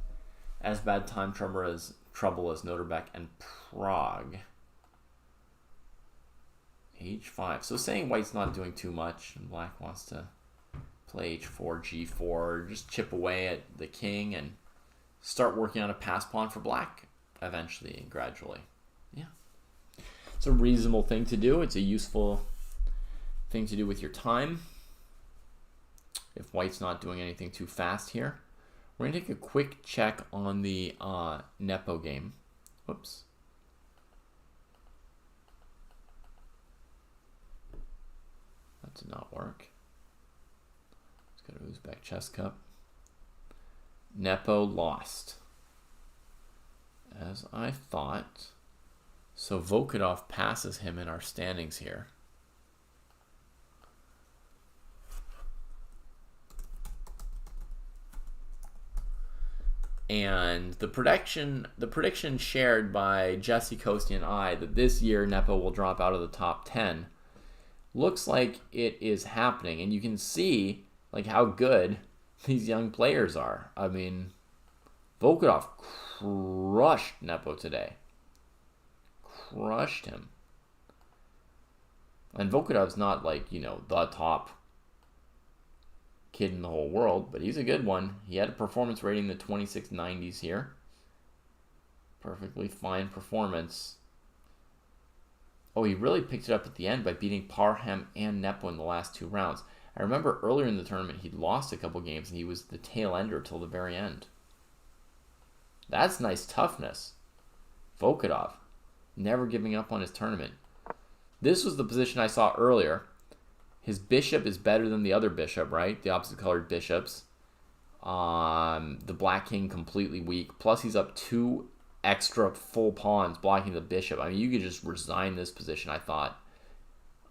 as bad time trouble as Noterbeck and Prague. h5. So saying white's not doing too much, and black wants to play h4, g4, just chip away at the king and start working on a pass pawn for black eventually and gradually. Yeah. It's a reasonable thing to do. It's a useful thing to do with your time. If white's not doing anything too fast here. We're going to take a quick check on the Nepo game. Whoops. That did not work. Let's go to UZChess Cup. Nepo lost. As I thought. So Volkodov passes him in our standings here. And the prediction shared by Jesse Costi and I that this year Nepo will drop out of the top 10 looks like it is happening. And you can see like how good these young players are. I mean, Volkodov crushed Nepo today. Crushed him. And Volkodov's not like, you know, the top kid in the whole world, but he's a good one. He had a performance rating in the 2690s here. Perfectly fine performance. Oh, he really picked it up at the end by beating Parham and Nepo in the last 2 rounds. I remember earlier in the tournament he'd lost a couple games and he was the tail ender till the very end. That's nice toughness. Volkodov, never giving up on his tournament. This was the position I saw earlier. His bishop is better than the other bishop, right? The opposite colored bishops. The black king completely weak. Plus he's up 2 extra full pawns blocking the bishop. I mean, you could just resign this position, I thought,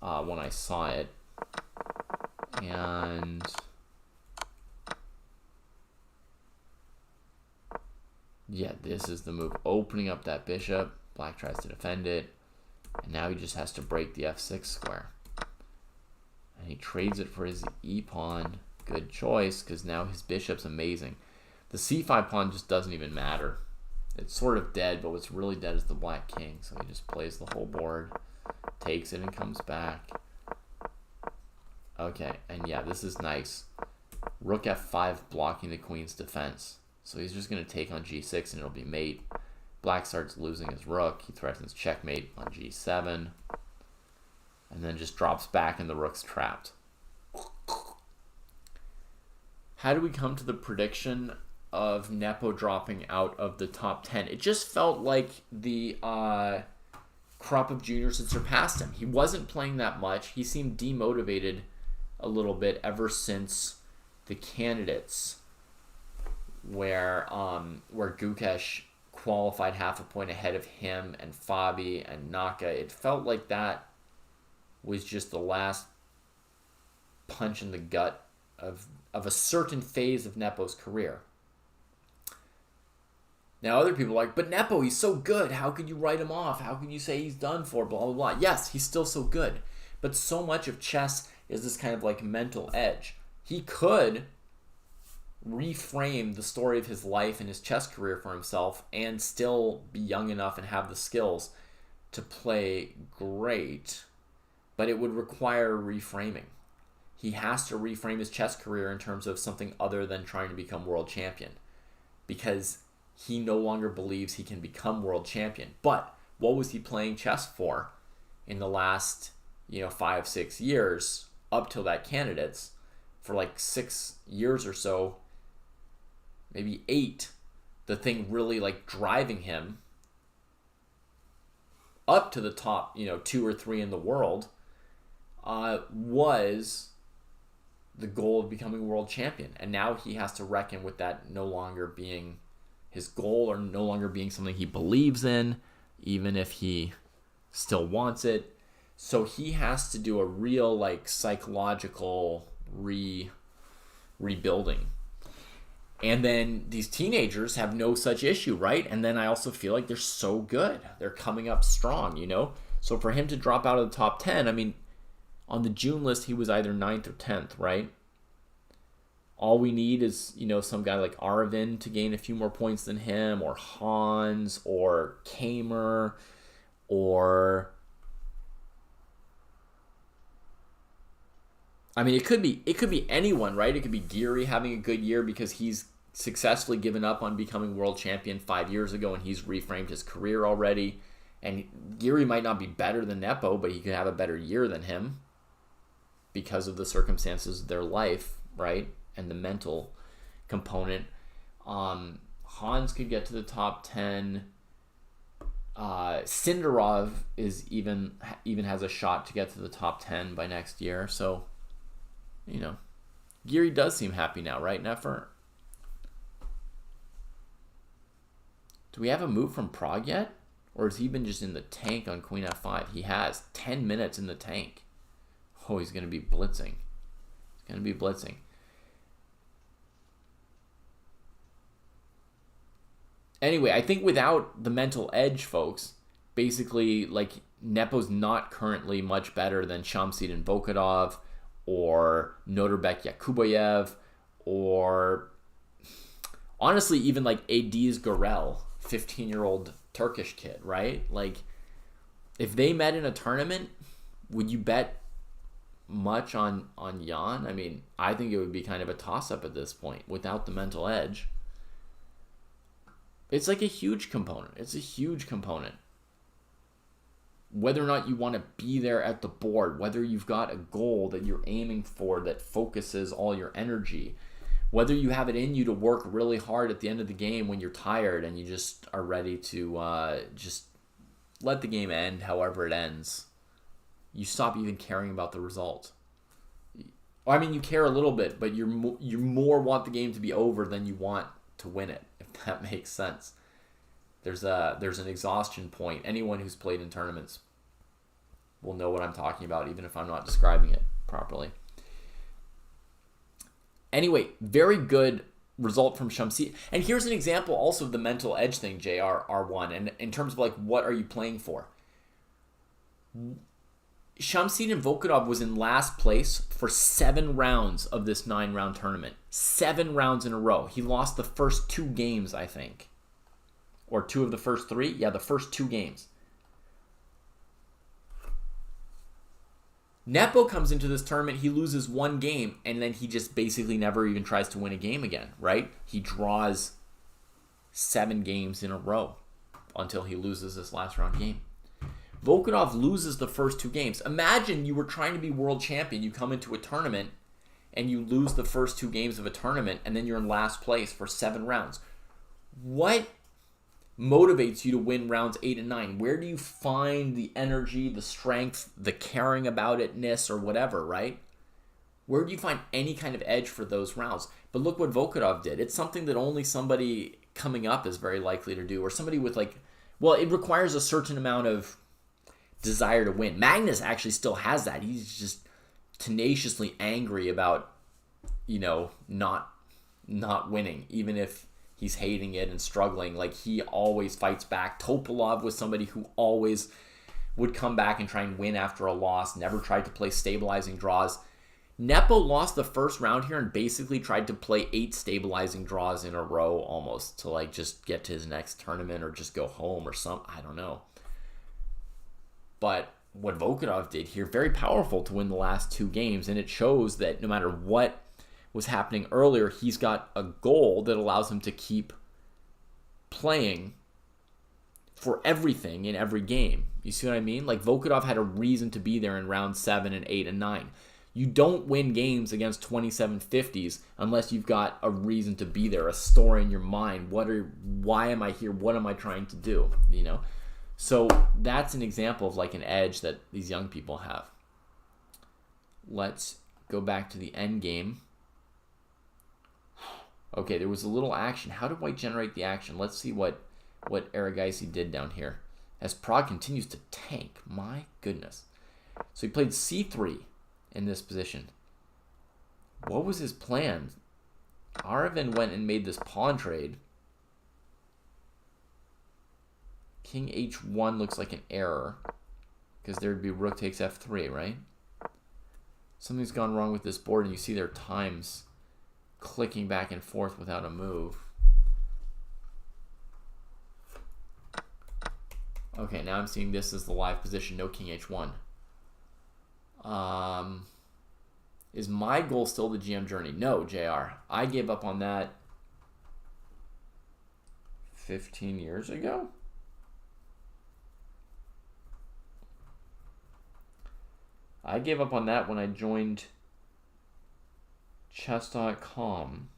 when I saw it. And yeah, this is the move. Opening up that bishop. Black tries to defend it. And now he just has to break the f6 square. And he trades it for his e-pawn. Good choice, because now his bishop's amazing. The c5 pawn just doesn't even matter. It's sort of dead, but what's really dead is the black king. So he just plays the whole board, takes it, and comes back. Okay, and yeah, this is nice. Rook f5 blocking the queen's defense. So he's just going to take on g6, and it'll be mate. Black starts losing his rook. He threatens checkmate on g7. And then just drops back and the rook's trapped. How do we come to the prediction of Nepo dropping out of the top 10? It just felt like the crop of juniors had surpassed him. He wasn't playing that much. He seemed demotivated a little bit ever since the candidates where Gukesh qualified half a point ahead of him and Fabi and Naka. It felt like that was just the last punch in the gut of a certain phase of Nepo's career. Now other people are like, but Nepo, he's so good. How could you write him off? How could you say he's done for? Blah, blah, blah. Yes, he's still so good. But so much of chess is this kind of like mental edge. He could reframe the story of his life and his chess career for himself and still be young enough and have the skills to play great, but it would require reframing. He has to reframe his chess career in terms of something other than trying to become world champion, because he no longer believes he can become world champion. But what was he playing chess for in the last 5-6 years up till that candidates? For like 6 years or so, maybe 8, the thing really like driving him up to the top 2 or 3 in the world was the goal of becoming world champion. And now he has to reckon with that no longer being his goal, or no longer being something he believes in, even if he still wants it. So he has to do a real like psychological rebuilding. And then these teenagers have no such issue, right? And then I also feel like they're so good. They're coming up strong, So for him to drop out of the top 10, I mean, on the June list, he was either 9th or 10th, right? All we need is, some guy like Arvin to gain a few more points than him, or Hans, or Kamer, or... I mean, it could be anyone, right? It could be Geary having a good year because he's successfully given up on becoming world champion 5 years ago, and he's reframed his career already. And Geary might not be better than Nepo, but he could have a better year than him because of the circumstances of their life, right? And the mental component. Hans could get to the top 10. Sindarov is even has a shot to get to the top 10 by next year. So, Geary does seem happy now, right, Nefer? Do we have a move from Prague yet? Or has he been just in the tank on Queen F5? He has 10 minutes in the tank. Oh, he's going to be blitzing. Anyway, I think without the mental edge, folks, basically, like, Nepo's not currently much better than Shamsid and Volkodov, or Noterbek Yakubayev, or honestly, even like Adiz Gorel, 15-year-old Turkish kid, right? Like, if they met in a tournament, would you bet much on Jan? I mean, I think it would be kind of a toss-up at this point without the mental edge. It's like a huge component. Whether or not you want to be there at the board, whether you've got a goal that you're aiming for that focuses all your energy, whether you have it in you to work really hard at the end of the game when you're tired and you just are ready to just let the game end however it ends. You stop even caring about the result. I mean, you care a little bit, but you more want the game to be over than you want to win it, if that makes sense. There's an exhaustion point. Anyone who's played in tournaments will know what I'm talking about, even if I'm not describing it properly. Anyway, very good result from Shamsid. And here's an example also of the mental edge thing, JR, R1, and in terms of like, what are you playing for? Shamsid and Volkodov was in last place for 7 rounds of this 9-round tournament. 7 rounds in a row. He lost the first 2 games, I think. Or 2 of the first 3? Yeah, the first 2 games. Nepo comes into this tournament, he loses 1 game, and then he just basically never even tries to win a game again, right? He draws 7 games in a row until he loses this last round game. Volkodov loses the first 2 games. Imagine you were trying to be world champion, you come into a tournament, and you lose the first 2 games of a tournament, and then you're in last place for 7 rounds. What motivates you to win rounds 8 and 9? Where do you find the energy, the strength, the caring about itness, or whatever, right? Where do you find any kind of edge for those rounds? But look what Volkodov did. It's something that only somebody coming up is very likely to do, or somebody with like, well, it requires a certain amount of desire to win. Magnus actually still has that. He's just tenaciously angry about, not winning, even if he's hating it and struggling. Like, he always fights back. Topalov was somebody who always would come back and try and win after a loss, never tried to play stabilizing draws. Nepo lost the first round here and basically tried to play 8 stabilizing draws in a row almost to like just get to his next tournament or just go home or something. I don't know. But what Volkanov did here, very powerful to win the last 2 games, and it shows that no matter what was happening earlier, he's got a goal that allows him to keep playing for everything in every game. You see what I mean? Like, Volkanov had a reason to be there in round 7 and 8 and 9. You don't win games against 2750s unless you've got a reason to be there, a story in your mind. Why am I here? What am I trying to do? You know? So that's an example of like an edge that these young people have. Let's go back to the end game. Okay, there was a little action. How did White generate the action? Let's see what Erigaisi did down here. As Prague continues to tank. My goodness. So he played c3 in this position. What was his plan? Aravind went and made this pawn trade. King h1 looks like an error because there'd be rook takes f3, right? Something's gone wrong with this board, and you see their times clicking back and forth without a move. Okay, now I'm seeing this as the live position, no king h1. Is my goal still the GM journey? No, JR. I gave up on that 15 years ago. I gave up on that when I joined chess.com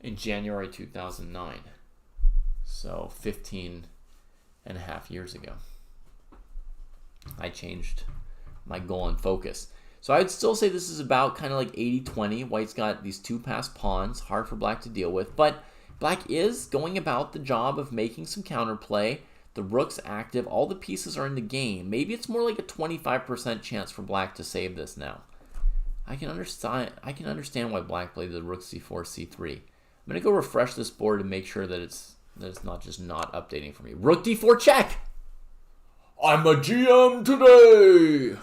in January 2009. So 15 and a half years ago. I changed my goal and focus. So I'd still say this is about kind of like 80-20. White's got these 2 passed pawns, hard for black to deal with, but black is going about the job of making some counterplay. The rook's active, all the pieces are in the game. Maybe it's more like a 25% chance for black to save this now. I can understand why black played the rook c4, c3. I'm gonna go refresh this board and make sure that it's not just not updating for me. Rook d4 check! I'm a GM today!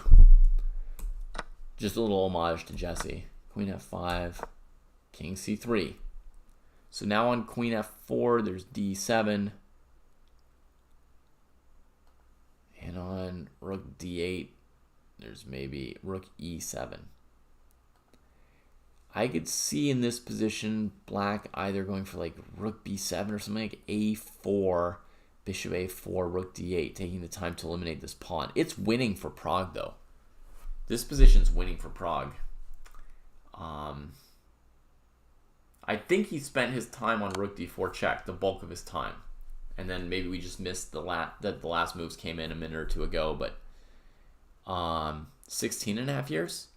Just a little homage to Jesse. Queen f5, king c3. So now on queen f4, there's d7. And on rook d8, there's maybe rook e7. I could see in this position black either going for like rook b7 or something like a4, bishop a4, rook d8, taking the time to eliminate this pawn. It's winning for Prague though. This position's winning for Prague. I think he spent his time on rook d4 check, the bulk of his time. And then maybe we just missed the last moves came in a minute or 2 ago, but 16 and a half years?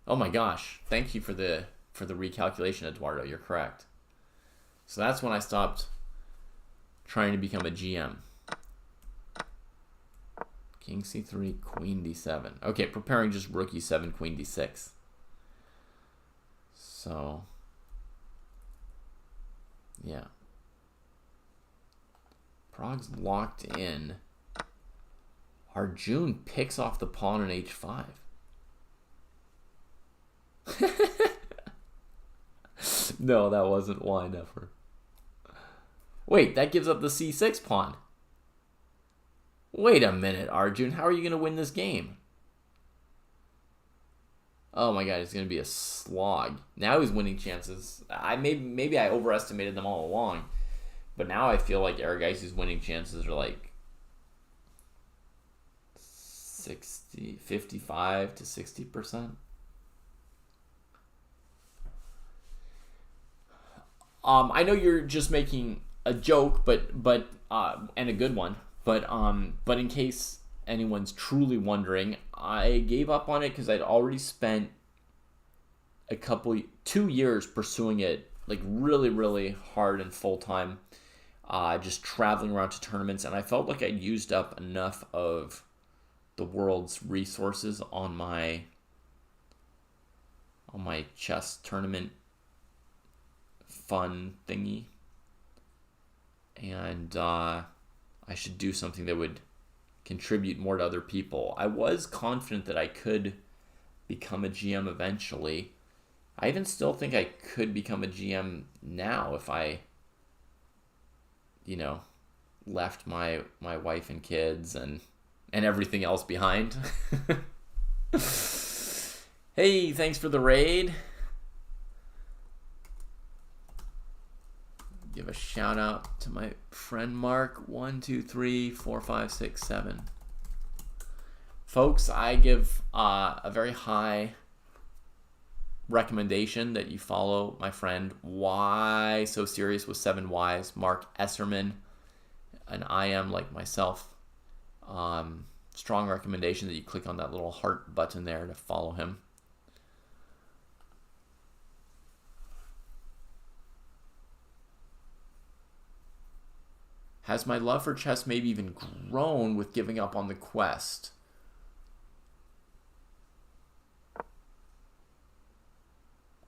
Oh my gosh. Thank you for the recalculation, Eduardo. You're correct. So that's when I stopped trying to become a GM. King c3, queen d7. Okay, preparing just rook e7, queen d6. So, yeah. Prague's locked in. Arjun picks off the pawn on h5. No, that wasn't why never. Wait, that gives up the c6 pawn. Wait a minute, Arjun. How are you going to win this game? Oh my god, it's going to be a slog. Now he's winning chances. Maybe I overestimated them all along. But now I feel like Erigaisi's winning chances are like 55 to 60%. I know you're just making a joke, but and a good one. But in case anyone's truly wondering, I gave up on it because I'd already spent 2 years pursuing it, like really, really hard and full time, just traveling around to tournaments, and I felt like I'd used up enough of the world's resources on my chess tournament fun thingy. And I should do something that would contribute more to other people. I was confident that I could become a GM eventually. I even still think I could become a GM now if I, left my wife and kids and everything else behind. Hey, thanks for the raid. Give a shout out to my friend Mark. 1, 2, 3, 4, 5, 6, 7. Folks, I give a very high recommendation that you follow my friend Why So Serious with 7 Ys, Mark Esserman, an IM like myself. Strong recommendation that you click on that little heart button there to follow him. Has my love for chess maybe even grown with giving up on the quest?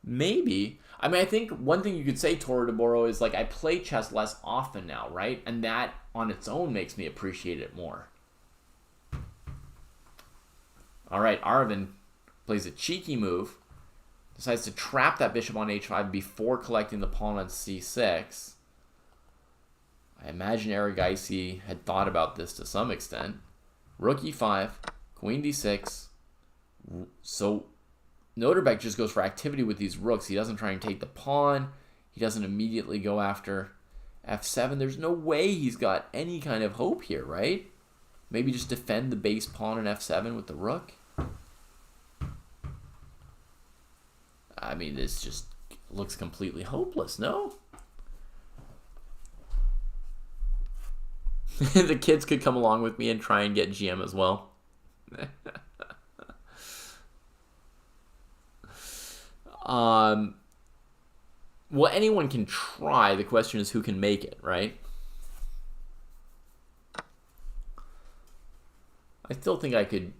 Maybe. I mean, I think one thing you could say, Toro de Boro, is like I play chess less often now, right? And that on its own makes me appreciate it more. All right, Arvin plays a cheeky move. Decides to trap that bishop on h5 before collecting the pawn on c6. I imagine Erigaisi had thought about this to some extent. Rook e5, queen d6. So Noterbeck just goes for activity with these rooks. He doesn't try and take the pawn. He doesn't immediately go after f7. There's no way he's got any kind of hope here, right? Maybe just defend the base pawn on f7 with the rook. I mean, this just looks completely hopeless, no? The kids could come along with me and try and get GM as well. Well, anyone can try. The question is who can make it, right? I still think I could,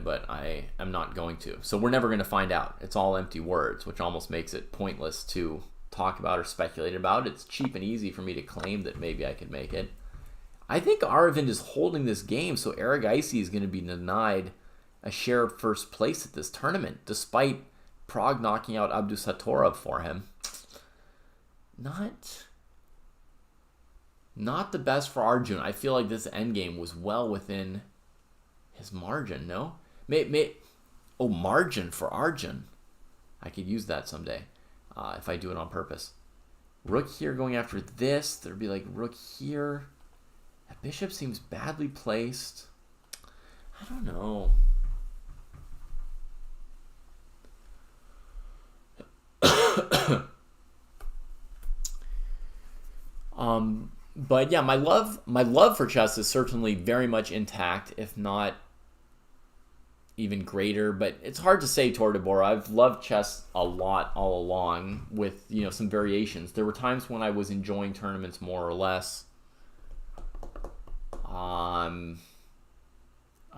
but I am not going to. So we're never going to find out. It's all empty words, which almost makes it pointless to talk about or speculate about. It's cheap and easy for me to claim that maybe I could make it. I think Aravind is holding this game, so Erigaisi is going to be denied a share of first place at this tournament, despite Prague knocking out Abdusattorov for him. Not the best for Arjun. I feel like this endgame was well within his margin, no? Margin for Arjun. I could use that someday if I do it on purpose. Rook here going after this. There'd be like rook here. That bishop seems badly placed. I don't know. But yeah, my love for chess is certainly very much intact, if not even greater. But it's hard to say, Toro de Boro. I've loved chess a lot all along, with some variations. There were times when I was enjoying tournaments more or less. I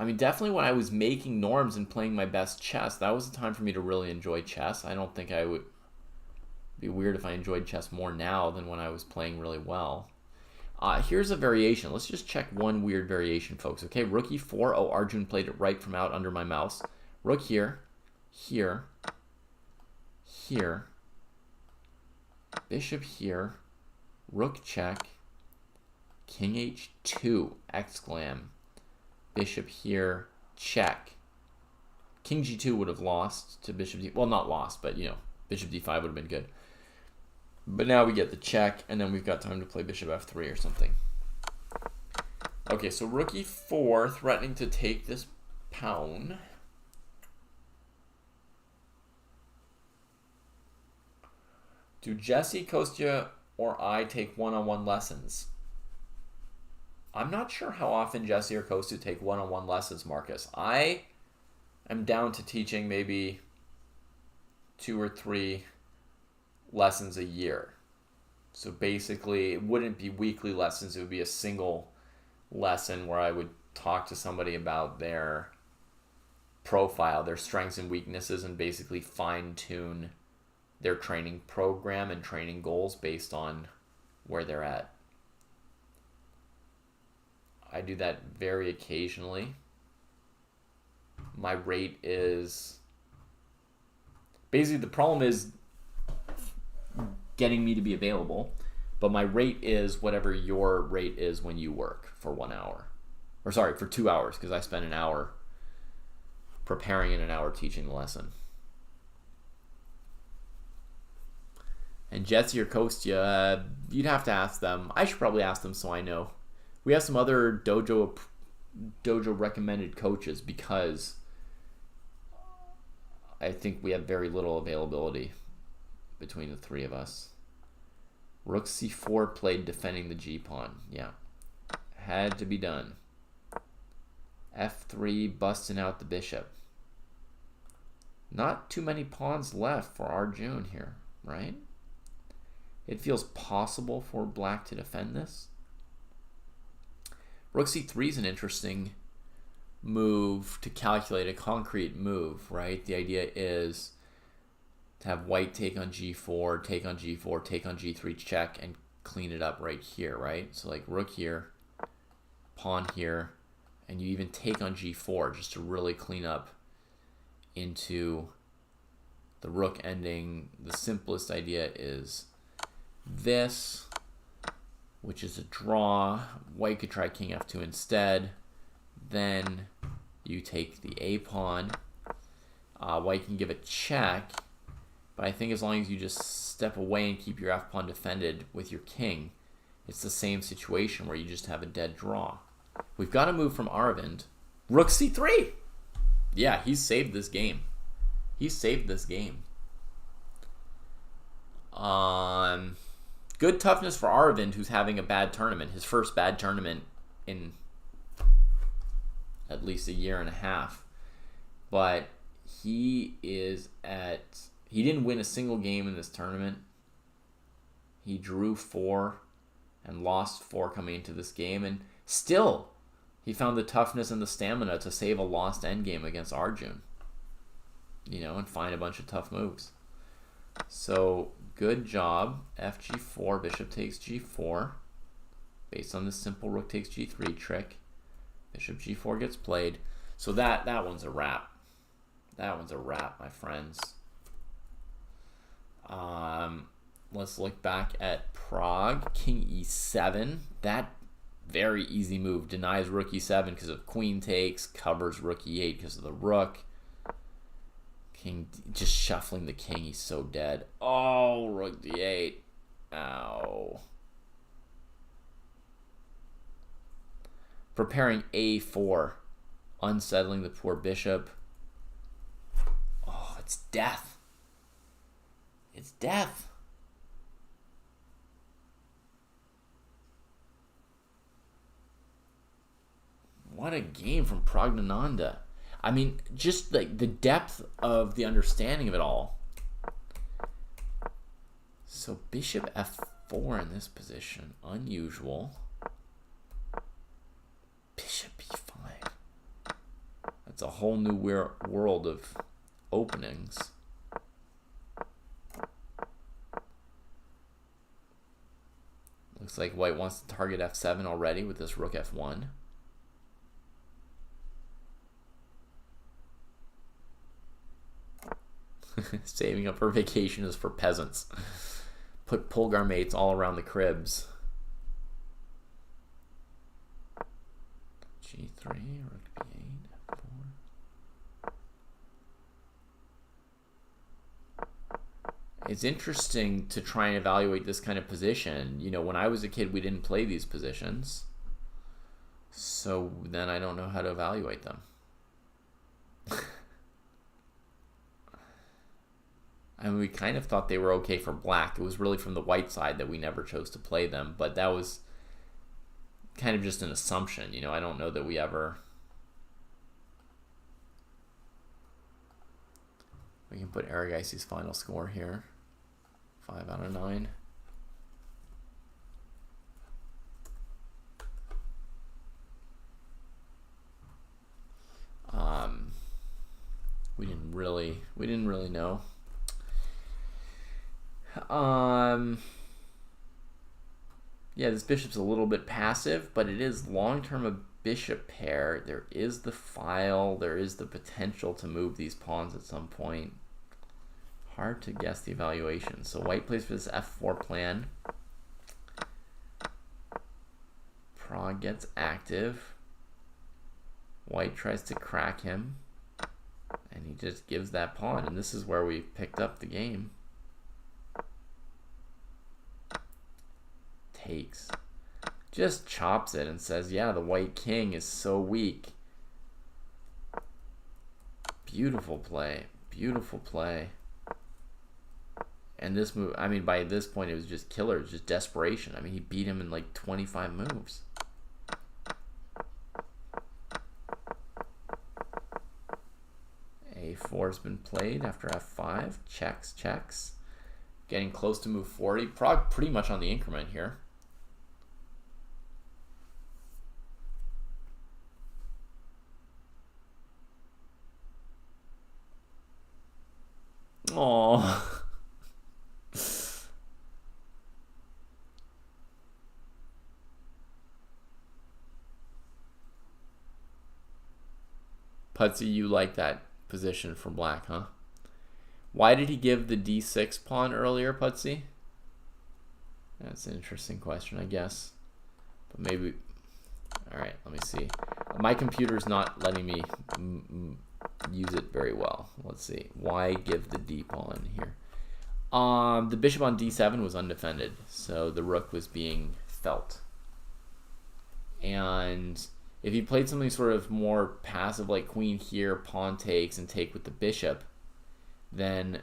mean, definitely when I was making norms and playing my best chess, that was the time for me to really enjoy chess. I don't think I would be weird if I enjoyed chess more now than when I was playing really well. Here's a variation. Let's just check one weird variation, folks. Okay, rook e4. Oh, Arjun played it right from out under my mouse. Rook here, here, here. Bishop here. Rook check. King h2, exclam. Bishop here, check. King g2 would have lost to bishop d. Well, not lost, but bishop d5 would have been good. But now we get the check, and then we've got time to play bishop f3 or something. Okay, so rook e4, threatening to take this pawn. Do Jesse, Kostya, or I take one-on-one lessons? I'm not sure how often Jesse or Kostya take one-on-one lessons, Marcus. I am down to teaching maybe 2 or 3 lessons a year. So basically, it wouldn't be weekly lessons. It would be a single lesson where I would talk to somebody about their profile, their strengths and weaknesses, and basically fine-tune their training program and training goals based on where they're at. I do that very occasionally. My rate is... Basically, the problem is getting me to be available, but my rate is whatever your rate is when you work for 1 hour. Or sorry, for 2 hours, because I spend an hour preparing and an hour teaching the lesson. And Jesse or Kostya, you'd have to ask them. I should probably ask them so I know. We have some other dojo recommended coaches because I think we have very little availability between the three of us. Rook c4 played defending the g-pawn. Yeah. Had to be done. f3 busting out the bishop. Not too many pawns left for Arjun here, right? It feels possible for black to defend this. Rook c3 is an interesting move to calculate a concrete move, right? The idea is to have white take on g4, take on g4, take on g3, check, and clean it up right here, right? So like rook here, pawn here, and you even take on g4 just to really clean up into the rook ending. The simplest idea is this, which is a draw. White could try king f2 instead. Then you take the a pawn. White can give a check, but I think as long as you just step away and keep your f pawn defended with your king, it's the same situation where you just have a dead draw. We've got a move from Aravind. Rook c3. Yeah, he's saved this game. He saved this game. Good toughness for Aravind, who's having a bad tournament. His first bad tournament in at least a year and a half. But he didn't win a single game in this tournament. He drew 4 and lost 4 coming into this game. And still, he found the toughness and the stamina to save a lost endgame against Arjun. You know, and find a bunch of tough moves. So, good job. Fg4, bishop takes g4. Based on this simple rook takes g3 trick. Bishop g4 gets played. So that one's a wrap. That one's a wrap, my friends. Let's look back at Prague. King e7. That very easy move. Denies rook e7 because of queen takes. Covers rook e8 because of the rook. King just shuffling the king. He's so dead. Oh, rook d8. Ow. Preparing a4. Unsettling the poor bishop. Oh, it's death. It's death. What a game from Pragnananda. I mean, just like the depth of the understanding of it all. So bishop f4 in this position, unusual. Bishop b5. That's a whole new world of openings. Looks like white wants to target f7 already with this rook f1. Saving up for vacation is for peasants. Put Pulgar mates all around the cribs. G3, rook b8, f4. It's interesting to try and evaluate this kind of position. You know, when I was a kid, we didn't play these positions. So then I don't know how to evaluate them. I mean, we kind of thought they were okay for black. It was really from the white side that we never chose to play them. But that was kind of just an assumption. You know, I don't know that we ever... We can put Aragai's final score here. 5 out of 9. We didn't really know. Yeah, this bishop's a little bit passive, but it is long-term a bishop pair. There is the file. There is the potential to move these pawns at some point. Hard to guess the evaluation. So white plays for this f4 plan. Prague gets active. White tries to crack him. And he just gives that pawn. And this is where we picked up the game. Takes. Just chops it and says, yeah, the white king is so weak. Beautiful play. Beautiful play. And this move, I mean, by this point, it was just killer. It was just desperation. I mean, he beat him in like 25 moves. A4's been played after f5. Checks, checks. Getting close to move 40. Prague pretty much on the increment here. Oh. Putsy, you like that position for black, huh? Why did he give the d6 pawn earlier, Putsy? That's an interesting question, I guess. But maybe... Alright, let me see. My computer's not letting me use it very well. Let's see. Why give the d pawn here? The bishop on d7 was undefended, so the rook was being felt. And if he played something sort of more passive like queen here, pawn takes, and take with the bishop, then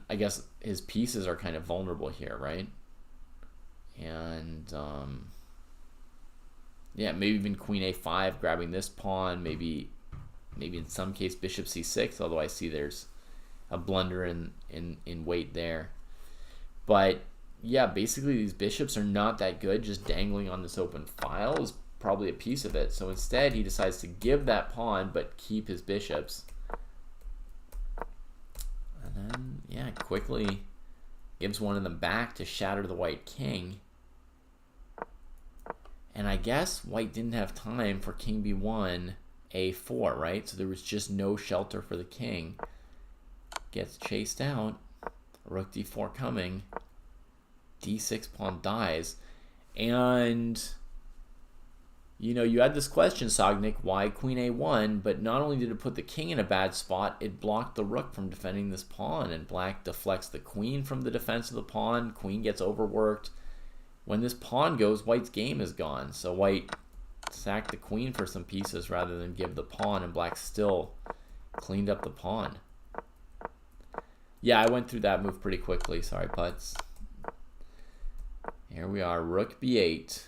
I guess his pieces are kind of vulnerable here, right? And yeah, maybe even queen a5, grabbing this pawn, maybe in some case bishop c6, although I see there's a blunder in weight there. But yeah, basically these bishops are not that good. Just dangling on this open file is probably a piece of it. So instead he decides to give that pawn but keep his bishops. And then, yeah, quickly gives one of them back to shatter the white king. And I guess white didn't have time for king b1, a4, right? So there was just no shelter for the king. Gets chased out. Rook d4 coming. d6 pawn dies. And, you know, you had this question, Sognik, why queen a1? But not only did it put the king in a bad spot, it blocked the rook from defending this pawn. And black deflects the queen from the defense of the pawn. Queen gets overworked. When this pawn goes, white's game is gone. So white sacked the queen for some pieces rather than give the pawn, and black still cleaned up the pawn. Yeah, I went through that move pretty quickly. Sorry, Putz. Here we are, rook b8.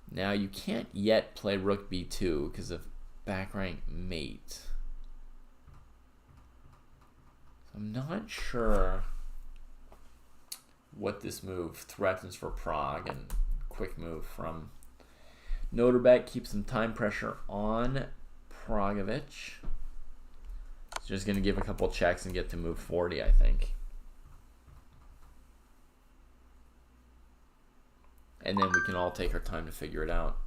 Now you can't yet play rook b2 because of back rank mate. So I'm not sure what this move threatens for Prague, and quick move from Noterbek keeps some time pressure on Pragovic. He's just going to give a couple checks and get to move 40, I think. And then we can all take our time to figure it out.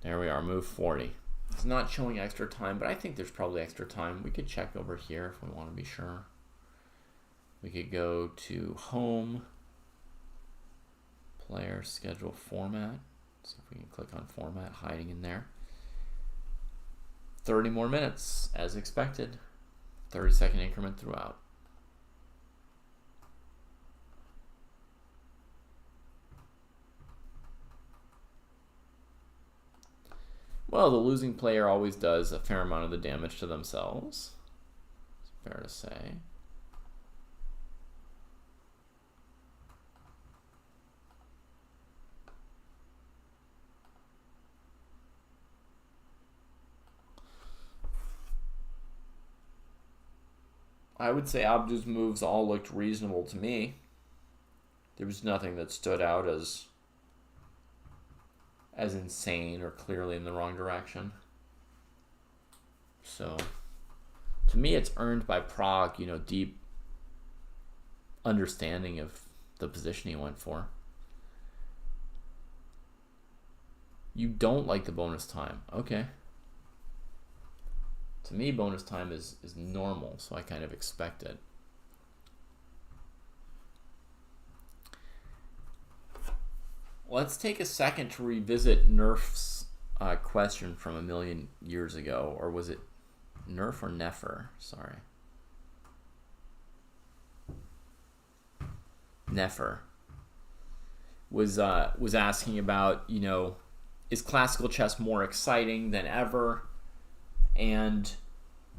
There we are, move 40. It's not showing extra time, but I think there's probably extra time. We could check over here if we want to be sure. We could go to home, player, schedule, format. See if we can click on format, hiding in there. 30 more minutes, as expected. 30-second increment throughout. Well, the losing player always does a fair amount of the damage to themselves. It's fair to say. I would say Abdu's moves all looked reasonable to me. There was nothing that stood out as insane or clearly in the wrong direction. So, to me, it's earned by Prague, deep understanding of the position he went for. You don't like the bonus time. Okay. To me, bonus time is normal, so I kind of expect it. Let's take a second to revisit Nerf's question from a million years ago. Or was it Nerf or Nefer? Sorry. Nefer was asking about, is classical chess more exciting than ever? And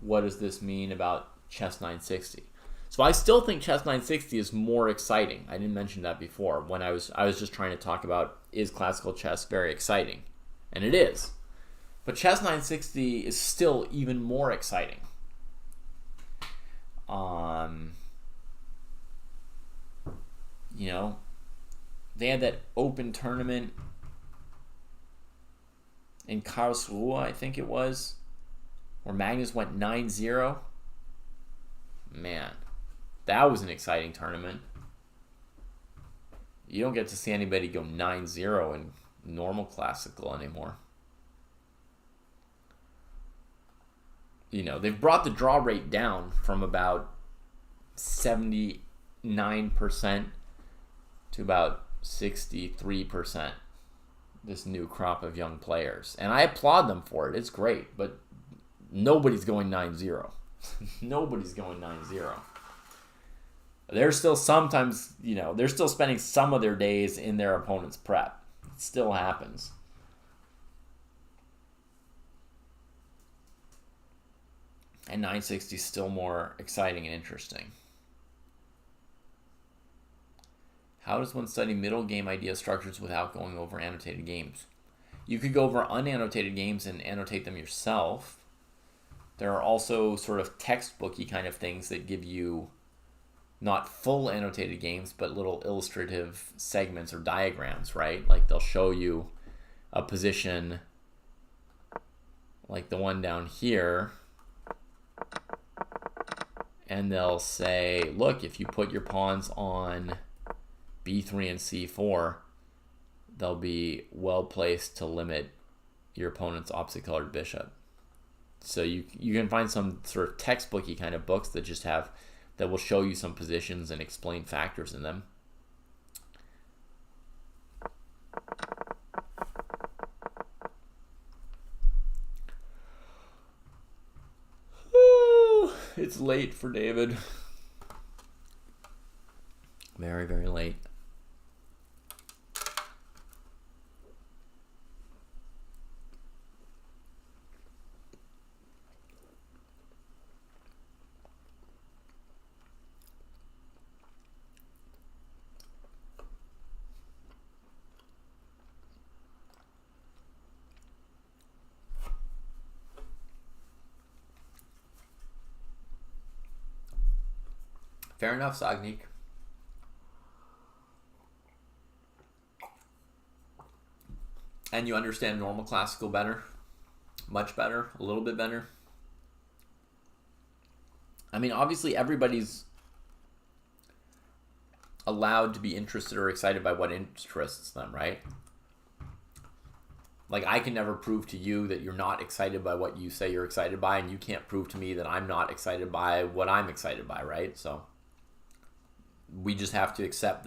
what does this mean about Chess 960? So I still think Chess 960 is more exciting. I didn't mention that before when I was just trying to talk about, is classical chess very exciting? And it is. But Chess 960 is still even more exciting. They had that open tournament in Karlsruhe, I think it was, where Magnus went 9-0. Man, that was an exciting tournament. You don't get to see anybody go 9-0 in normal classical anymore. They've brought the draw rate down from about 79% to about 63%. This new crop of young players. And I applaud them for it. It's great. But nobody's going 9-0. Nobody's going 9-0. They're still sometimes, they're still spending some of their days in their opponent's prep. It still happens. And 960 is still more exciting and interesting. How does one study middle game idea structures without going over annotated games? You could go over unannotated games and annotate them yourself. There are also sort of textbooky kind of things that give you not full annotated games, but little illustrative segments or diagrams, right? Like they'll show you a position like the one down here, and they'll say, look, if you put your pawns on b3 and c4, they'll be well placed to limit your opponent's opposite colored bishop. So you can find some sort of textbooky kind of books that will show you some positions and explain factors in them. It's late for David. Very, very late. Fair enough, Sagnik. And you understand normal classical better? Much better? A little bit better? I mean, obviously everybody's allowed to be interested or excited by what interests them, right? Like, I can never prove to you that you're not excited by what you say you're excited by, and you can't prove to me that I'm not excited by what I'm excited by, right? So we just have to accept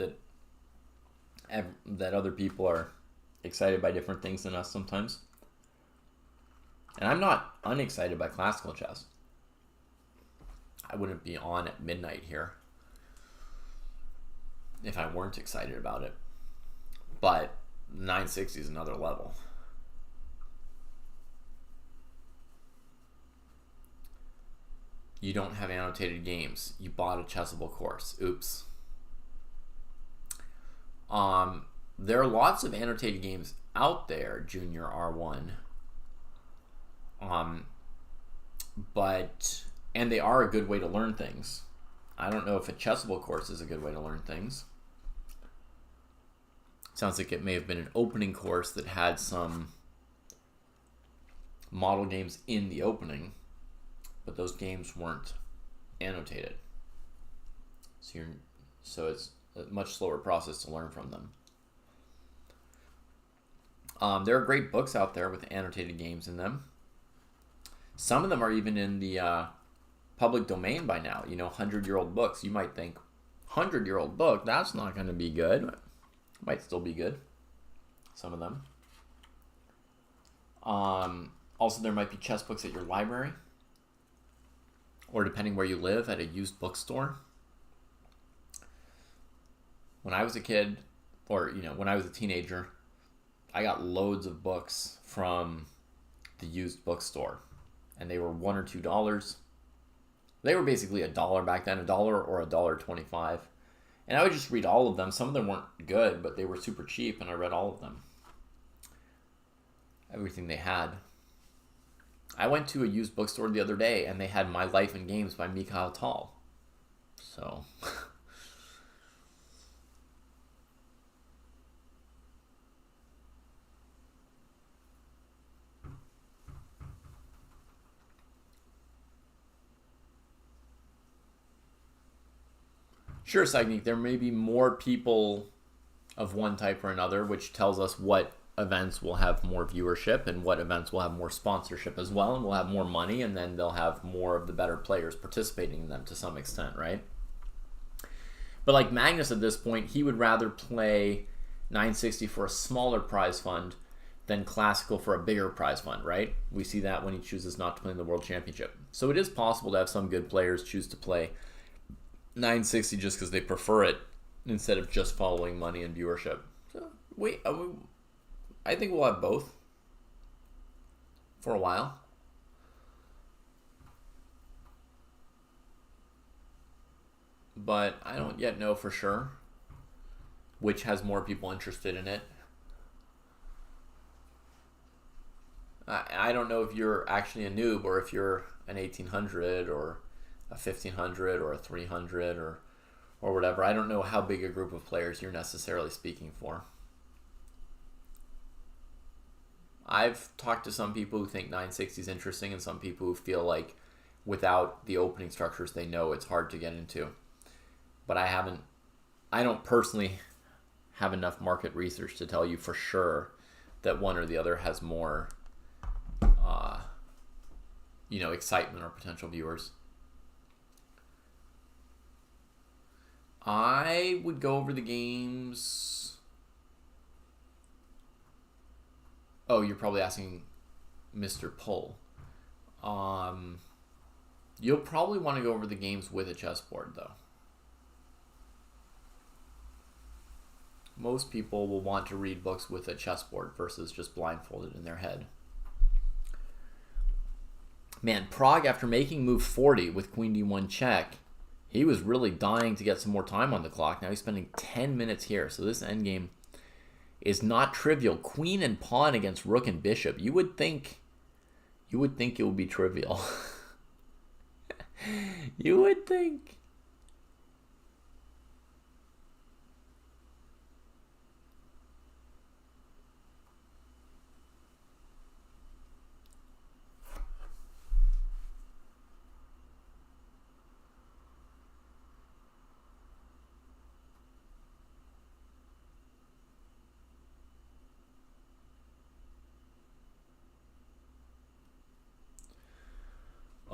that other people are excited by different things than us sometimes. And I'm not unexcited by classical chess. I wouldn't be on at midnight here if I weren't excited about it. But 960 is another level. You don't have annotated games. You bought a Chessable course. Oops. There are lots of annotated games out there, Junior R1. But And they are a good way to learn things. I don't know if a Chessable course is a good way to learn things. Sounds like it may have been an opening course that had some model games in the opening, but those games weren't annotated. So it's a much slower process to learn from them. There are great books out there with annotated games in them. Some of them are even in the public domain by now. 100-year-old books. You might think, 100-year-old book, that's not going to be good. Might still be good. Some of them. Also, there might be chess books at your library, or depending where you live, at a used bookstore. When I was a kid, or when I was a teenager, I got loads of books from the used bookstore, and they were $1 or $2. They were basically $1 back then, $1 or $1.25. And I would just read all of them. Some of them weren't good, but they were super cheap, and I read all of them. Everything they had. I went to a used bookstore the other day, and they had My Life in Games by Mikhail Tal. So... Sure, Sagnik, there may be more people of one type or another, which tells us what events will have more viewership and what events will have more sponsorship as well, and will have more money, and then they'll have more of the better players participating in them to some extent, right? But like Magnus at this point, he would rather play 960 for a smaller prize fund than classical for a bigger prize fund, right? We see that when he chooses not to play in the World Championship. So it is possible to have some good players choose to play 960 just because they prefer it instead of just following money and viewership. So I think we'll have both for a while. But I don't yet know for sure which has more people interested in it. I don't know if you're actually a noob or if you're an 1800 or a 1500 or a 300 or whatever. I don't know how big a group of players you're necessarily speaking for. I've talked to some people who think 960 is interesting and some people who feel like without the opening structures they know it's hard to get into. But I don't personally have enough market research to tell you for sure that one or the other has more excitement or potential viewers. I would go over the games. Oh, you're probably asking Mr. Pull. You'll probably want to go over the games with a chessboard, though. Most people will want to read books with a chessboard versus just blindfolded in their head. Man, Prague, after making move 40 with queen d1 check, he was really dying to get some more time on the clock. Now he's spending 10 minutes here. So this endgame is not trivial. Queen and pawn against rook and bishop. You would think it would be trivial. You would think.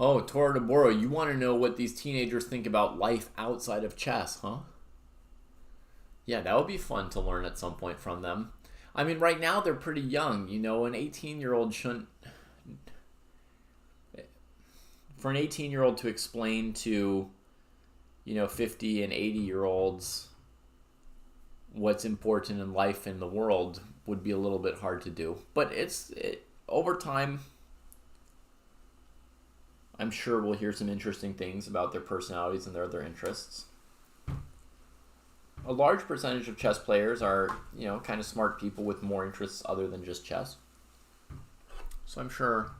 Oh, Tora Deborah, you want to know what these teenagers think about life outside of chess, huh? Yeah, that would be fun to learn at some point from them. I mean, right now they're pretty young. An 18-year-old shouldn't... For an 18-year-old to explain to, 50 and 80-year-olds what's important in life in the world would be a little bit hard to do. But over time... I'm sure we'll hear some interesting things about their personalities and their other interests. A large percentage of chess players are, kind of smart people with more interests other than just chess. So I'm sure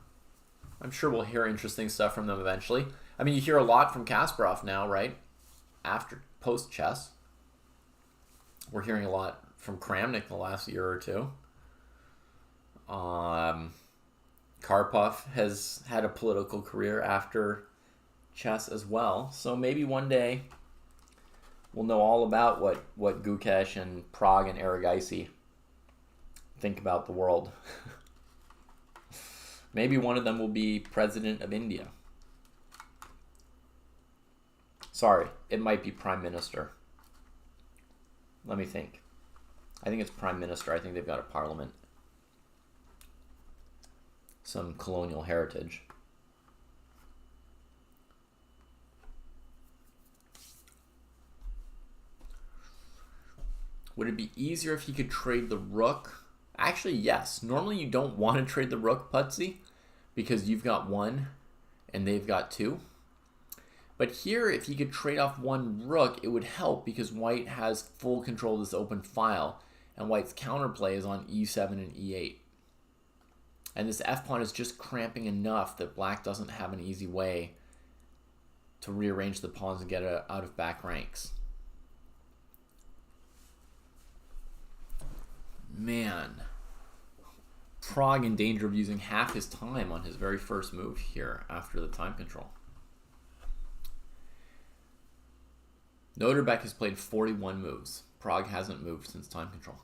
I'm sure we'll hear interesting stuff from them eventually. I mean, you hear a lot from Kasparov now, right? After post-chess. We're hearing a lot from Kramnik the last year or two. Karpov has had a political career after chess as well. So maybe one day we'll know all about what Gukesh and Prague and Aragaisi think about the world. Maybe one of them will be president of India. Sorry, it might be prime minister. Let me think. I think it's prime minister. I think they've got a parliament. Some colonial heritage. Would it be easier if he could trade the rook? Actually, yes. Normally you don't want to trade the rook, Putsy, because you've got one and they've got two. But here, if he could trade off one rook, it would help because white has full control of this open file, and white's counterplay is on e7 and e8. And this f-pawn is just cramping enough that black doesn't have an easy way to rearrange the pawns and get it out of back ranks. Man, Prague in danger of using half his time on his very first move here after the time control. Noterbeck has played 41 moves. Prague hasn't moved since time control.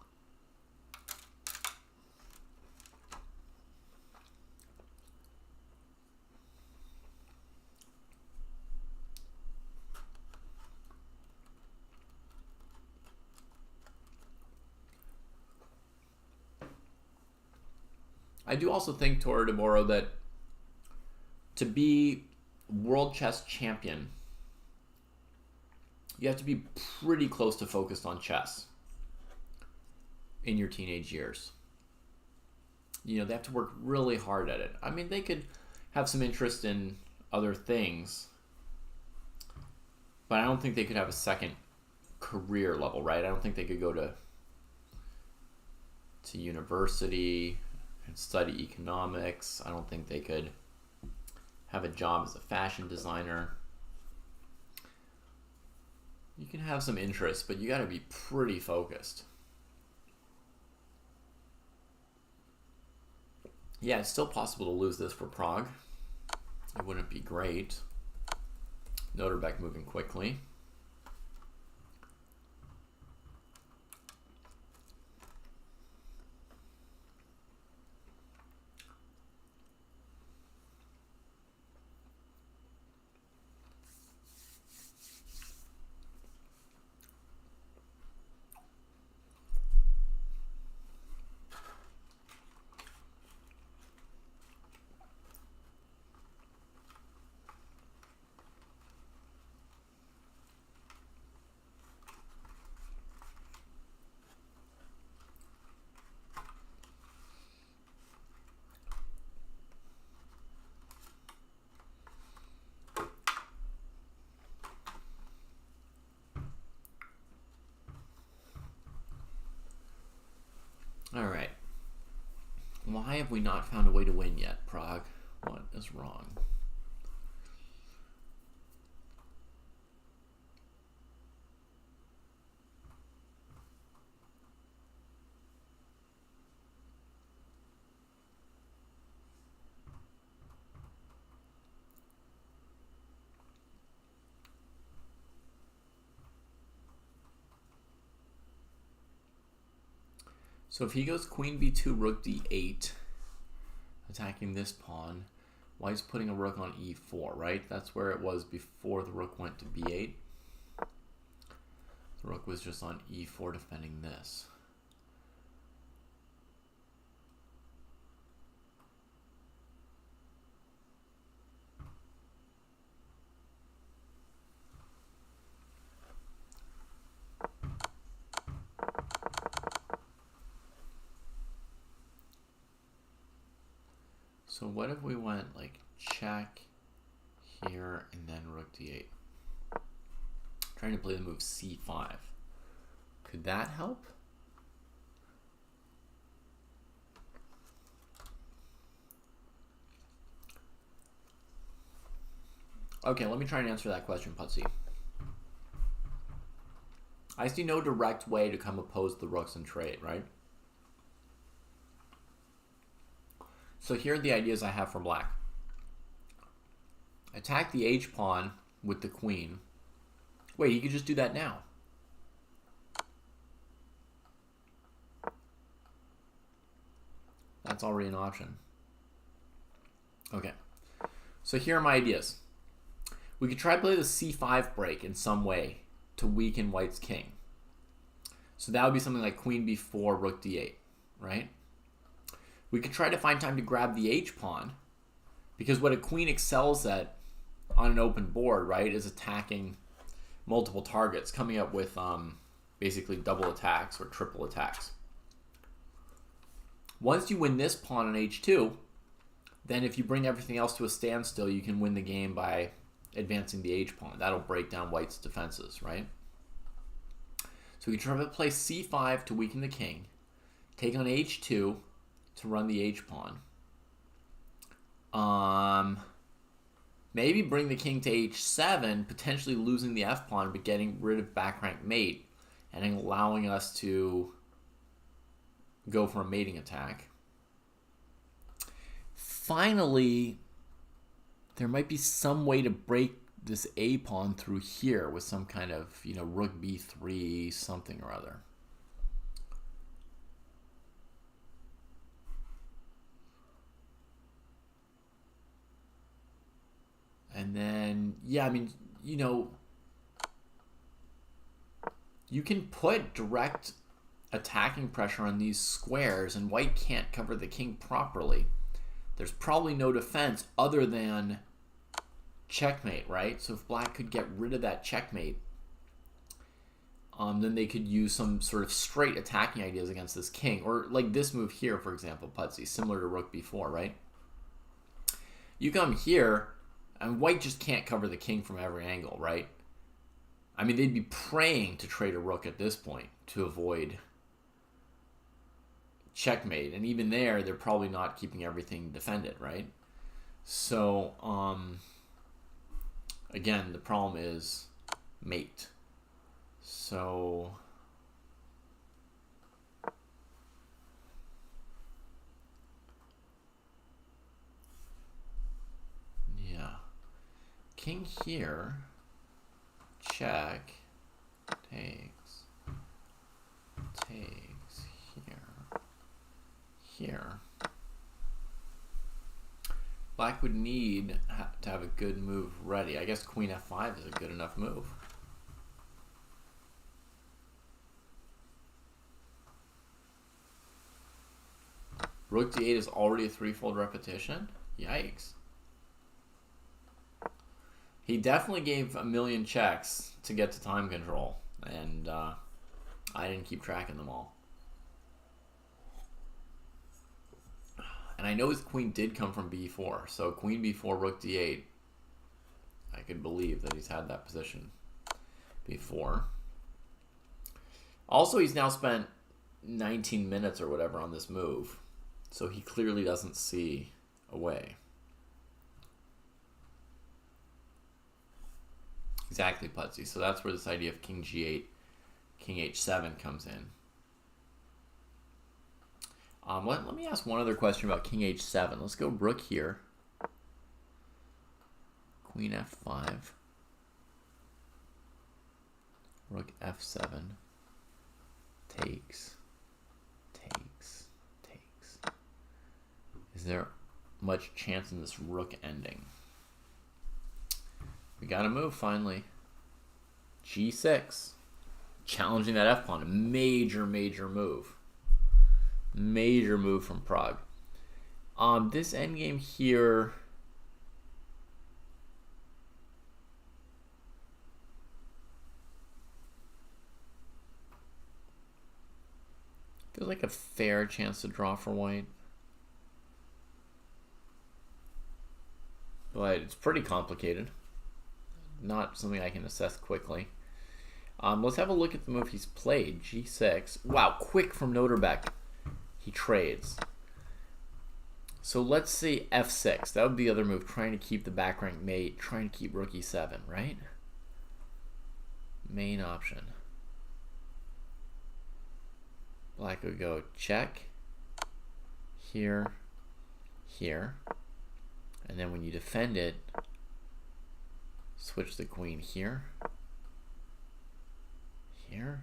I do also think, Tora Demoro, that to be world chess champion, you have to be pretty close to focused on chess in your teenage years. You know, they have to work really hard at it. I mean, they could have some interest in other things, but I don't think they could have a second career level, right? I don't think they could go to university and study economics. I don't think they could have a job as a fashion designer. You can have some interest, but you got to be pretty focused. Yeah, it's still possible to lose this for Prague. It wouldn't be great. Noterbeck moving quickly. All right. Why have we not found a way to win yet, Prague? What is wrong? So if he goes queen b2, rook d8, attacking this pawn, white's putting a rook on e4, right? That's where it was before the rook went to b8. The rook was just on e4 defending this. So what if we went like check here and then rook d8? Trying to play the move c5. Could that help? Okay, let me try and answer that question, Putsy. I see no direct way to come oppose the rooks and trade, right? So here are the ideas I have for black. Attack the h-pawn with the queen. Wait, you could just do that now. That's already an option. Okay, so here are my ideas. We could try to play the c5 break in some way to weaken white's king. So that would be something like queen b4, rook d8, right? We could try to find time to grab the h-pawn, because what a queen excels at on an open board, right, is attacking multiple targets, coming up with basically double attacks or triple attacks. Once you win this pawn on h2, then if you bring everything else to a standstill, you can win the game by advancing the h-pawn. That'll break down white's defenses, right? So we try to play c5 to weaken the king, take on h2 to run the h-pawn. Maybe bring the king to h7, potentially losing the f-pawn, but getting rid of back rank mate and allowing us to go for a mating attack. Finally, there might be some way to break this a-pawn through here with some kind of, rook b3, something or other. And then, yeah, I mean, you can put direct attacking pressure on these squares, and white can't cover the king properly. There's probably no defense other than checkmate, right? So if black could get rid of that checkmate, then they could use some sort of straight attacking ideas against this king. Or like this move here, for example, Putsy, similar to rook b4, right? You come here, and white just can't cover the king from every angle, right? I mean, they'd be praying to trade a rook at this point to avoid checkmate. And even there, they're probably not keeping everything defended, right? So, again, the problem is mate. So, yeah. King here, check, takes here. Black would need to have a good move ready. I guess queen f5 is a good enough move. Rook d8 is already a threefold repetition? Yikes. He definitely gave a million checks to get to time control, and I didn't keep track of them all. And I know his queen did come from b4, so queen b4, rook d8, I could believe that he's had that position before. Also, he's now spent 19 minutes or whatever on this move, so he clearly doesn't see a way. Exactly, Putsy. So that's where this idea of king g8, king h7 comes in. Let me ask one other question about king h7. Let's go rook here. Queen f5. Rook f7. Takes. Is there much chance in this rook ending? We got a move finally. g6. Challenging that f-pawn. A major move. Major move from Prague. This endgame here, feels like a fair chance to draw for white, but it's pretty complicated. Not something I can assess quickly. Let's have a look at the move he's played. g6. Wow, quick from Noterbeck. He trades. So let's say f6. That would be the other move, trying to keep the back rank mate, trying to keep rook e7, right? Main option. Black would go check, here, here. And then when you defend it, switch the queen here, here.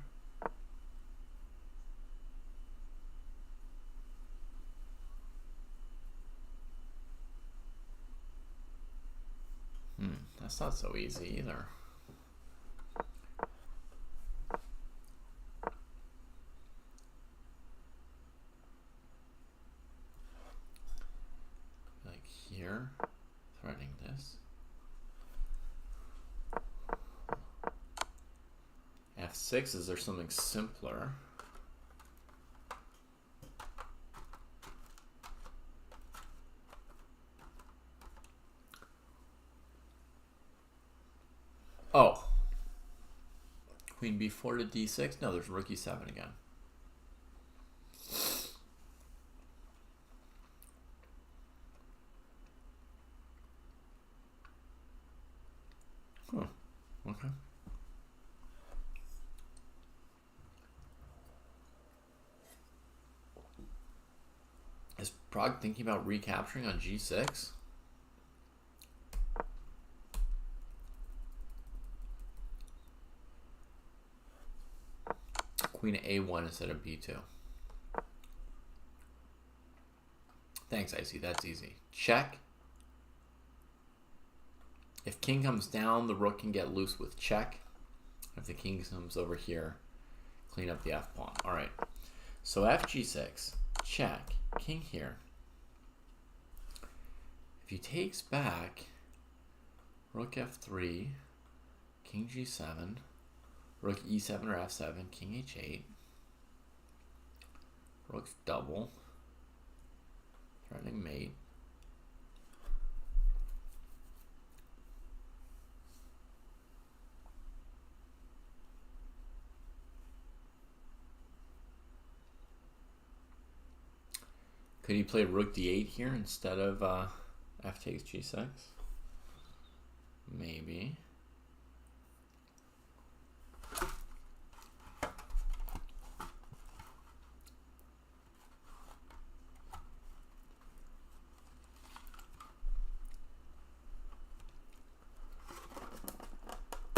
That's not so easy either. Like here, threading this. F6, is there something simpler? Oh. Queen b4 to d6? No, there's rook e7 again. Huh. Okay. Is Prague thinking about recapturing on g6? Queen a1 instead of b2. Thanks, Icy. That's easy. Check. If king comes down, the rook can get loose with check. If the king comes over here, clean up the f pawn. All right. So f g6, check, king here. If he takes back, rook f3, king g7, rook e7 or f7, king h8, rook's double, threatening mate. Could he play rook d8 here instead of f takes g6? Maybe.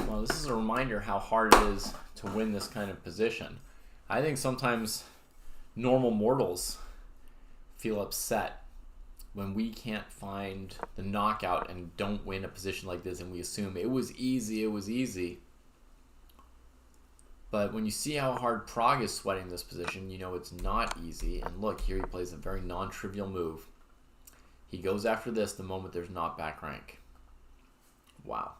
Well, this is a reminder how hard it is to win this kind of position. I think sometimes normal mortals feel upset when we can't find the knockout and don't win a position like this, and we assume it was easy, it was easy. But when you see how hard Prague is sweating this position, you know it's not easy. And look, here he plays a very non-trivial move. He goes after this the moment there's not back rank. Wow.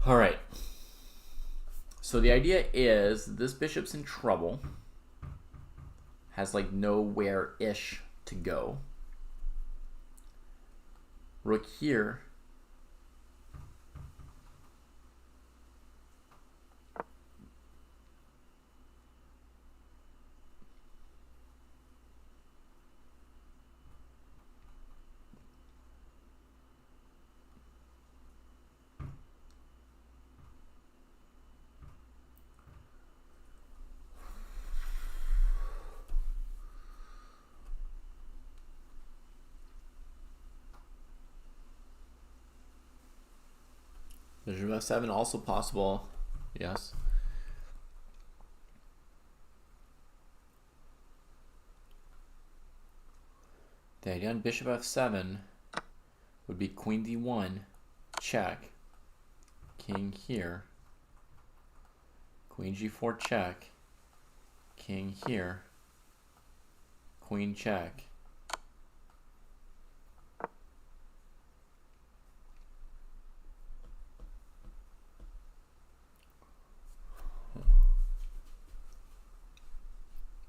All right. So the idea is this bishop's in trouble. Has like nowhere-ish to go. Rook here. Bishop f7 also possible. Yes. The idea on bishop f7 would be queen d1, check, king here, queen g4 check, king here, queen check.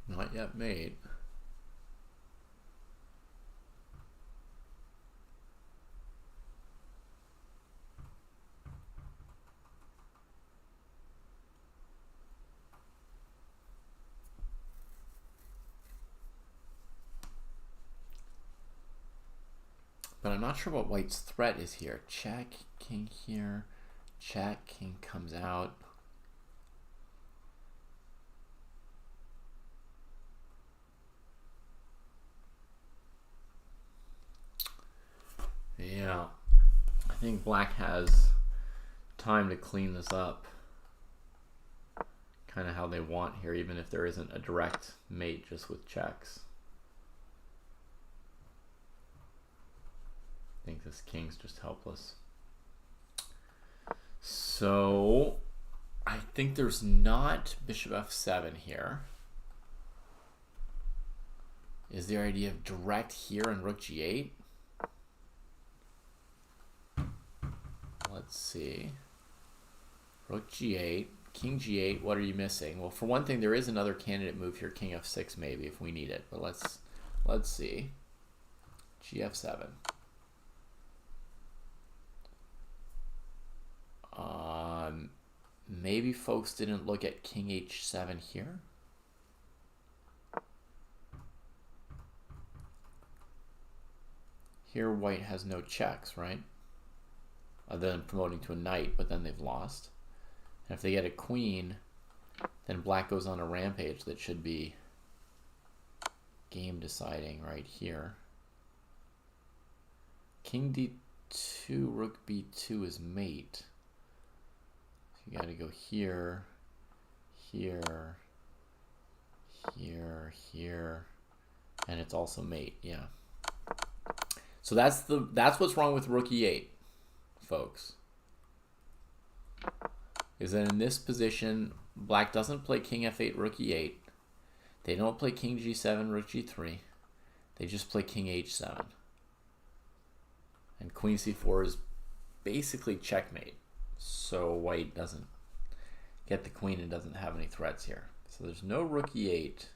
Not yet made. But I'm not sure what white's threat is here. Check, king here. Check, king comes out. Yeah, I think black has time to clean this up. Kind of how they want here, even if there isn't a direct mate just with checks. I think this king's just helpless. So I think there's not bishop f7 here. Is there idea of direct here and rook g8? Let's see. Rook g8, king g8, what are you missing? Well, for one thing, there is another candidate move here, king f6 maybe, if we need it. But let's see. gf7. Maybe folks didn't look at king h7 here. Here white has no checks, right? Other than promoting to a knight, but then they've lost. And if they get a queen, then black goes on a rampage that should be game deciding right here. King d2, rook b2 is mate. So you gotta go here, here, here, here, and it's also mate, yeah. So that's what's wrong with rook e8, folks. Is that in this position, black doesn't play king f8, rook e8. They don't play king g7, rook g3. They just play king h7. And queen c4 is basically checkmate. So white doesn't get the queen and doesn't have any threats here. So there's no rook e8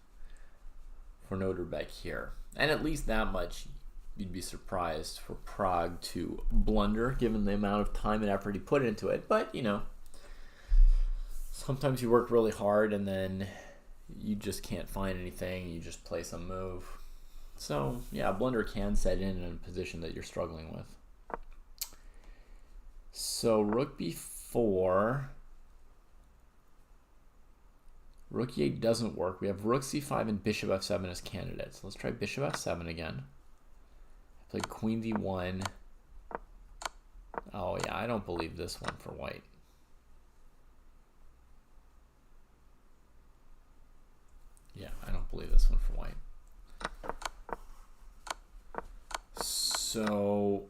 for Noterbeck here. And at least that much you'd be surprised for Prague to blunder given the amount of time and effort he put into it. But, you know, sometimes you work really hard and then you just can't find anything. You just play some move. So, yeah, a blunder can set in a position that you're struggling with. So, rook b4. Rook e8 doesn't work. We have rook c5 and bishop f7 as candidates. Let's try bishop f7 again. I played queen d1. Oh, yeah, I don't believe this one for white. Yeah, I don't believe this one for white. So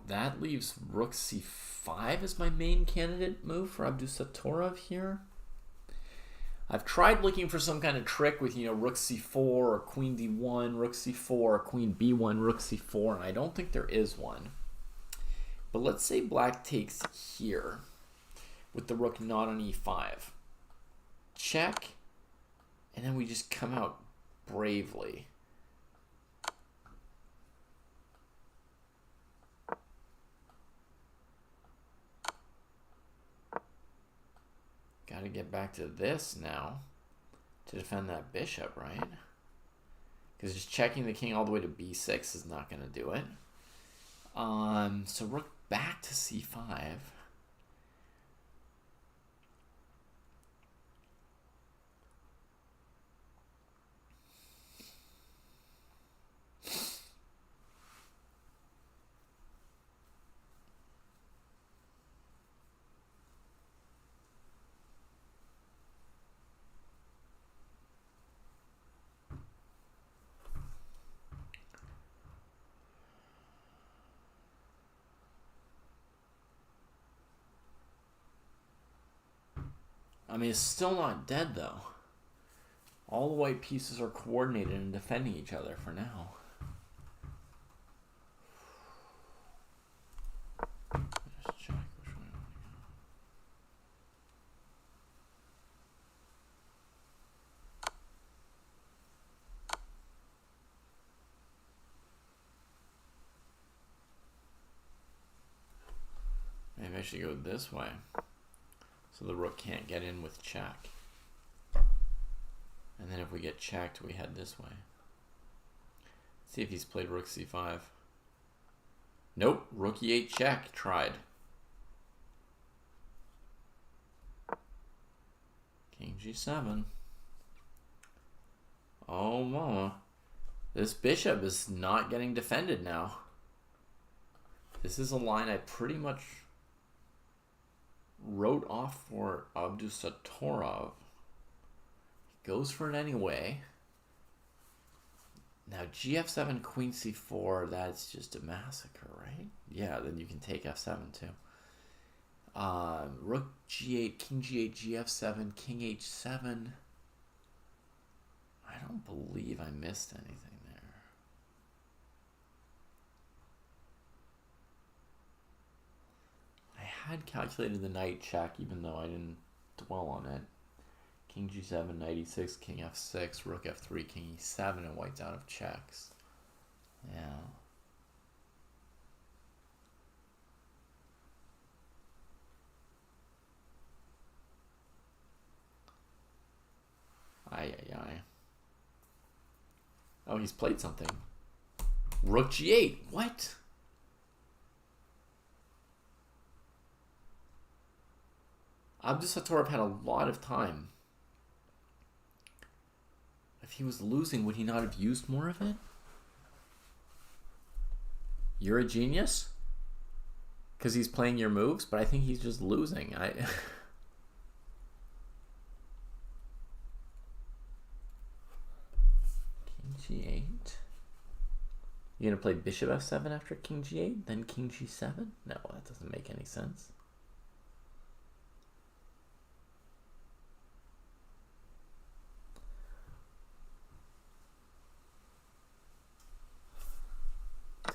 that leaves rook c5 as my main candidate move for Abdusattorov here. I've tried looking for some kind of trick with, you know, rook c4 or queen d1, rook c4, or queen b1, rook c4, and I don't think there is one. But let's say black takes here with the rook not on e5. Check, and then we just come out bravely. Got to get back to this now to defend that bishop, right? Because just checking the king all the way to b6 is not going to do it. So rook back to c5. I mean, it's still not dead, though. All the white pieces are coordinated and defending each other for now. Just check which one. Maybe I should go this way. So the rook can't get in with check. And then if we get checked, we head this way. Let's see if he's played rook c5. Nope. Rook e8 check. Tried. King g7. Oh, mama. This bishop is not getting defended now. This is a line I pretty much wrote off for Abdusattorov. He goes for it anyway. Now gf7, queen c4, that's just a massacre, right? Yeah, then you can take f7 too. Rook g8, king g8, gf7, king h7. I don't believe I missed anything there. I had calculated the knight check, even though I didn't dwell on it. King g7, knight e6, king f6, rook f3, king e7, and white's out of checks. Yeah. Aye, aye, aye. Oh, he's played something. Rook g8. What? Abdusattorov had a lot of time. If he was losing, would he not have used more of it? You're a genius? Because he's playing your moves, but I think he's just losing. King g8. You're going to play bishop f7 after king g8, then king g7? No, that doesn't make any sense.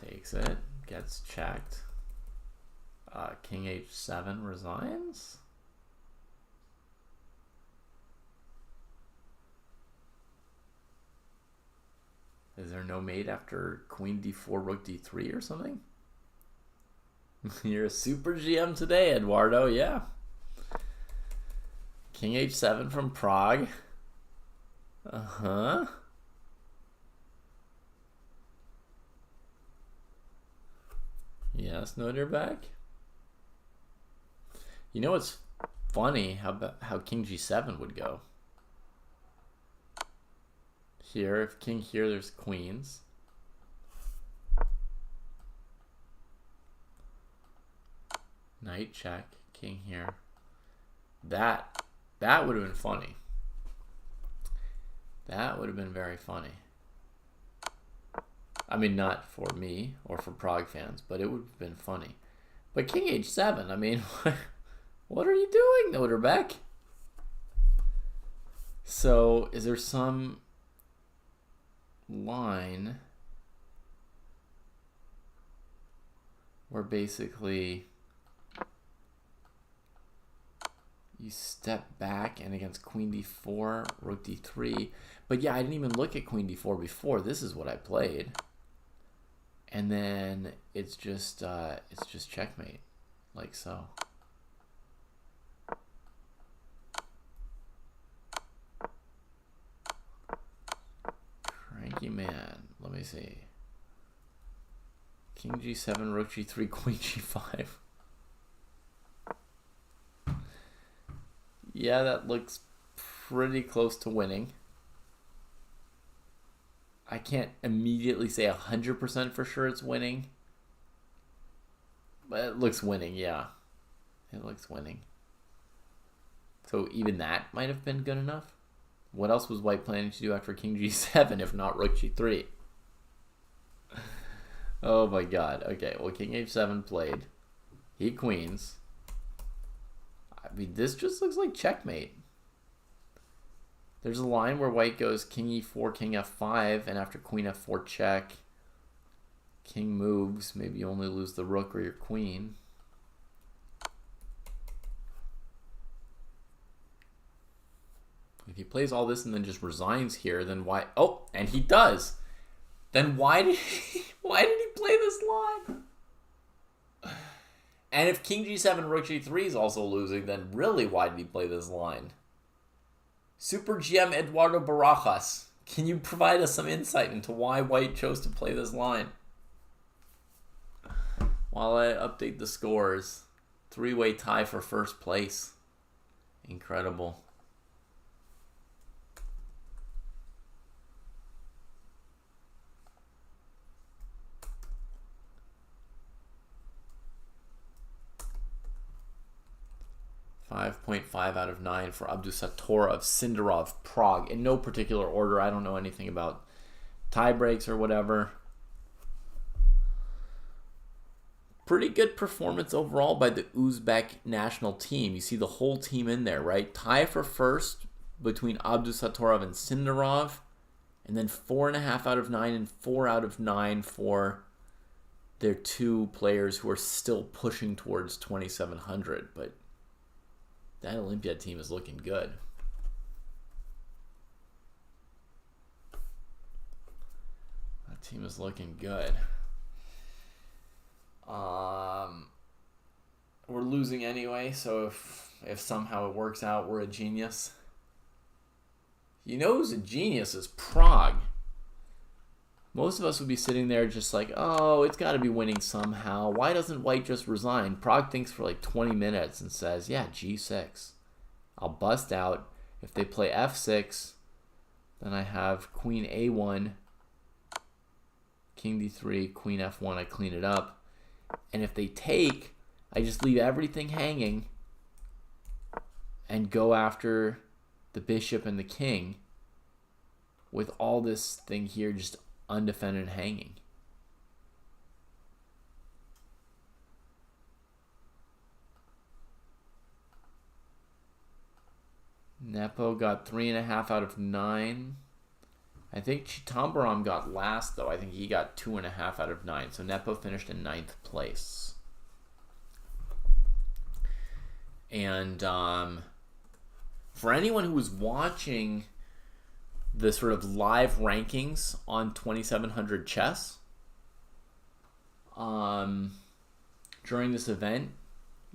Takes it, gets checked. King h7 resigns. Is there no mate after queen d4, rook d3 or something? You're a super GM today, Eduardo, yeah. King h7 from Prague. Uh-huh. Yes, Noderback. You know what's funny? How king g7 would go. Here, if king here, there's queens. Knight check, king here. That would have been funny. That would have been very funny. I mean, not for me or for Prague fans, but it would have been funny. But king h7, I mean, what are you doing, Noderbeck? So, is there some line where basically you step back and against queen d4, rook d3? But yeah, I didn't even look at queen d4 before. This is what I played. And then it's just checkmate, like so. Cranky man. Let me see. King g7, rook g3, queen g5. Yeah, that looks pretty close to winning. I can't immediately say 100% for sure it's winning. But it looks winning, yeah. It looks winning. So even that might have been good enough. What else was white planning to do after king g7 if not rook g3? Oh my god. Okay, well, king h7 played. He queens. I mean, this just looks like checkmate. There's a line where white goes king e4, king f5, and after queen f4 check, king moves. Maybe you only lose the rook or your queen. If he plays all this and then just resigns here, then why? Oh, and he does. Then why did he play this line? And if king g7, rook g3 is also losing, then really why did he play this line? Super GM Eduardo Barajas, can you provide us some insight into why white chose to play this line? while I update the scores. 3-way tie for first place. Incredible. .5 out of 9 for Abdusattorov, Sindarov, Prague. In no particular order. I don't know anything about tie breaks or whatever. Pretty good performance overall by the Uzbek national team. You see the whole team in there, right? Tie for first between Abdusattorov and Sindarov. And then 4.5 out of 9 and 4 out of 9 for their two players who are still pushing towards 2,700. But that Olympiad team is looking good. That team is looking good. We're losing anyway, so if somehow it works out, we're a genius. You know who's a genius is Prague. Most of us would be sitting there just like, oh, it's got to be winning somehow. Why doesn't White just resign? Prague thinks for like 20 minutes and says, yeah, G6. I'll bust out. If they play F6, then I have Queen A1, King D3, Queen F1, I clean it up. And if they take, I just leave everything hanging and go after the bishop and the king with all this thing here just undefended hanging. Nepo got 3.5 out of 9. I think Chitambaram got last, though. I think he got 2.5 out of 9. So Nepo finished in 9th place. And for anyone who was watching the sort of live rankings on 2700 Chess during this event,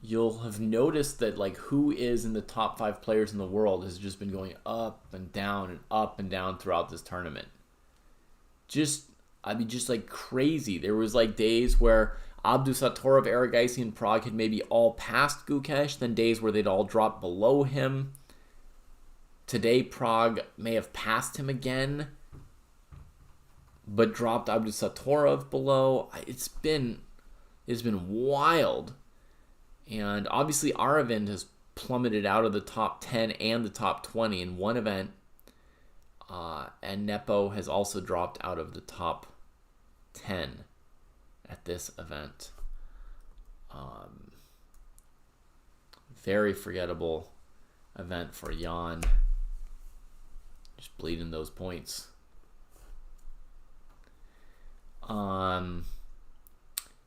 you'll have noticed that like who is in the top 5 players in the world has just been going up and down throughout this tournament. Just like crazy. There was like days where Abdusattorov, Erigaisi, and Prague had maybe all passed Gukesh, then days where they'd all dropped below him. Today, Prague may have passed him again, but dropped Abdusattorov below. It's been wild. And obviously, Aravind has plummeted out of the top 10 and the top 20 in one event. And Nepo has also dropped out of the top 10 at this event. Very forgettable event for Jan. Just bleeding those points.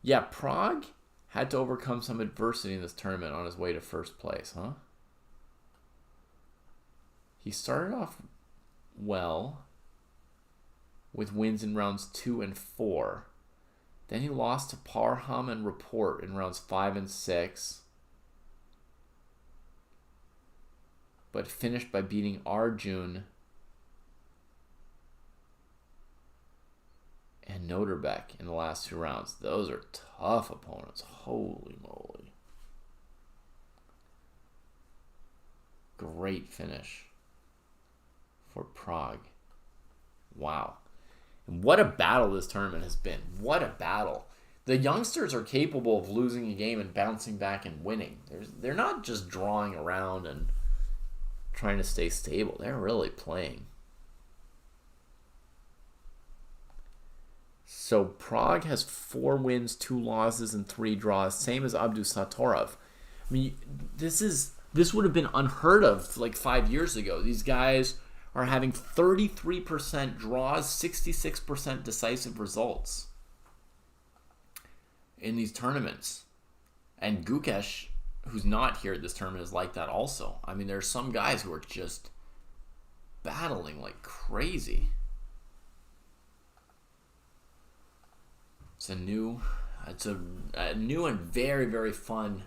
Yeah, Prague had to overcome some adversity in this tournament on his way to first place, huh? He started off well with wins in rounds 2 and 4. Then he lost to Parham and Report in rounds 5 and 6. But finished by beating Arjun and Noterbeck in the last 2 rounds. Those are tough opponents. Holy moly. Great finish for Prague. Wow. And what a battle this tournament has been. What a battle. The youngsters are capable of losing a game and bouncing back and winning. They're not just drawing around and trying to stay stable. They're really playing. So Prague has 4 wins, 2 losses, and 3 draws, same as Abdusattorov. I mean, this would have been unheard of like 5 years ago. These guys are having 33% draws, 66% decisive results in these tournaments. And Gukesh, who's not here at this tournament, is like that also. I mean, there's some guys who are just battling like crazy. It's a new and very, very fun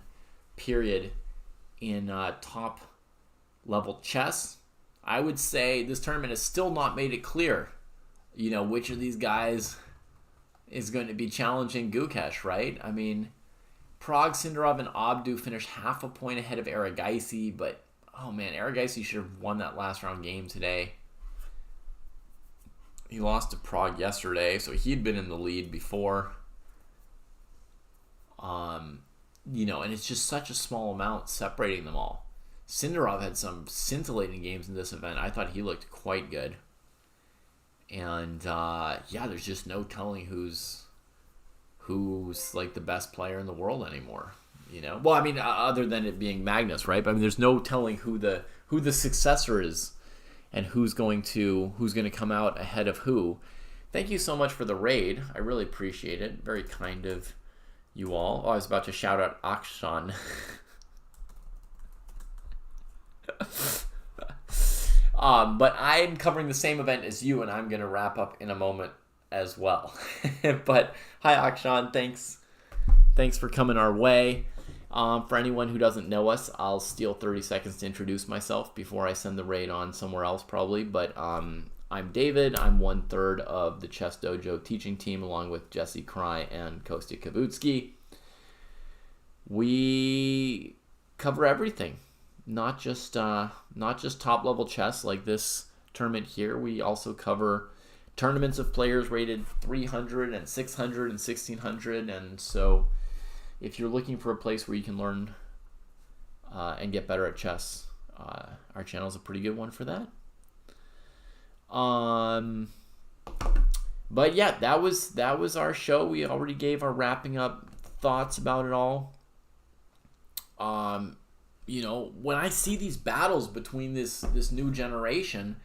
period in top level chess. I would say this tournament has still not made it clear, which of these guys is going to be challenging Gukesh, right? I mean, Prague, Sindarov, and Abdu finished half a point ahead of Aragaisi, but oh man, Aragaisi should have won that last round game today. He lost to Prague yesterday, so he'd been in the lead before. And it's just such a small amount separating them all. Sindarov had some scintillating games in this event. I thought he looked quite good. And there's just no telling who's like the best player in the world anymore. Well, I mean, other than it being Magnus, right? But I mean, there's no telling who the successor is, and who's going to come out ahead of who. Thank you so much for the raid. I really appreciate it. Very kind of you all. Oh, I was about to shout out Akshan. But I'm covering the same event as you, and I'm going to wrap up in a moment as well. But hi, Akshan. Thanks for coming our way. For anyone who doesn't know us, I'll steal 30 seconds to introduce myself before I send the raid on somewhere else probably. But I'm David. I'm 1/3 of the Chess Dojo teaching team, along with Jesse Cry and Kostya Kavutsky. We cover everything. Not just top level chess like this tournament here. We also cover tournaments of players rated 300 and 600 and 1600, and so if you're looking for a place where you can learn and get better at chess, our channel is a pretty good one for that. But yeah, that was our show. We already gave our wrapping up thoughts about it all. When I see these battles between this new generation,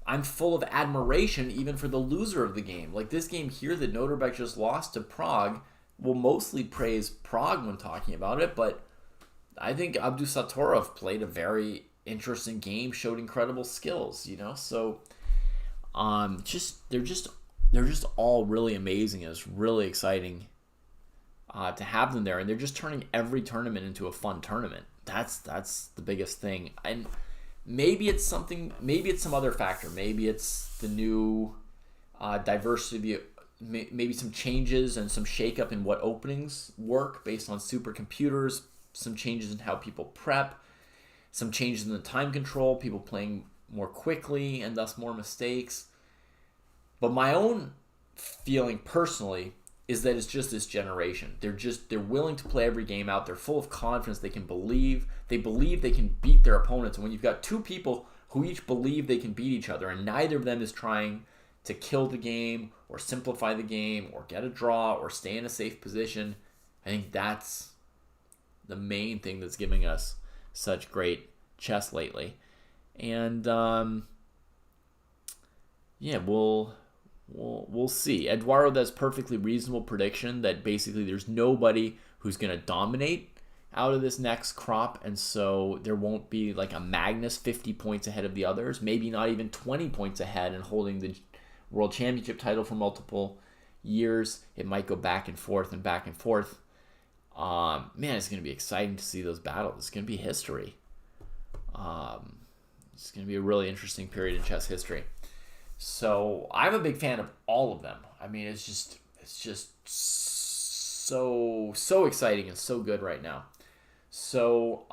I'm full of admiration even for the loser of the game. Like this game here that Noterbeck just lost to Prague, we'll mostly praise Prague when talking about it, but I think Abdusattorov played a very interesting game, showed incredible skills, So they're just all really amazing. It's really exciting to have them there, and they're just turning every tournament into a fun tournament. That's the biggest thing. And maybe it's some other factor. Maybe it's the new diversity, maybe some changes and some shakeup in what openings work based on supercomputers, some changes in how people prep, some changes in the time control, people playing more quickly and thus more mistakes. But my own feeling personally is that it's just this generation. They're willing to play every game out. They're full of confidence. They believe they can beat their opponents. And when you've got two people who each believe they can beat each other, and neither of them is trying to kill the game or simplify the game or get a draw or stay in a safe position, I think that's the main thing that's giving us such great chess lately. And we'll see. Eduardo does perfectly reasonable prediction that basically there's nobody who's going to dominate out of this next crop, and so there won't be like a Magnus 50 points ahead of the others, maybe not even 20 points ahead and holding the World Championship title for multiple years. It might go back and forth and back and forth. Man, it's going to be exciting to see those battles. It's going to be history. It's going to be a really interesting period in chess history. So I'm a big fan of all of them. I mean, it's just so exciting and so good right now. So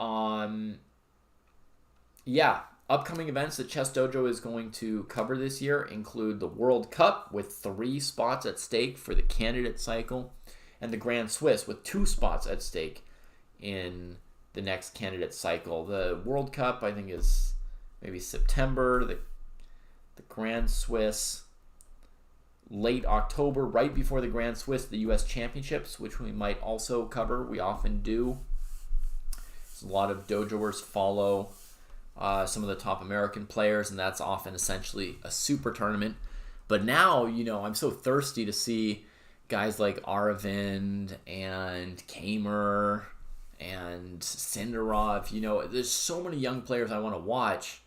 upcoming events that Chess Dojo is going to cover this year include the World Cup with 3 spots at stake for the candidate cycle, and the Grand Swiss with 2 spots at stake in the next candidate cycle. The World Cup, I think, is maybe September. The Grand Swiss, late October, right before the Grand Swiss, the U.S. Championships, which we might also cover. We often do. A lot of dojoers follow some of the top American players, and that's often essentially a super tournament. But now, I'm so thirsty to see guys like Aravind and Kamer and Sindarov. There's so many young players I want to watch.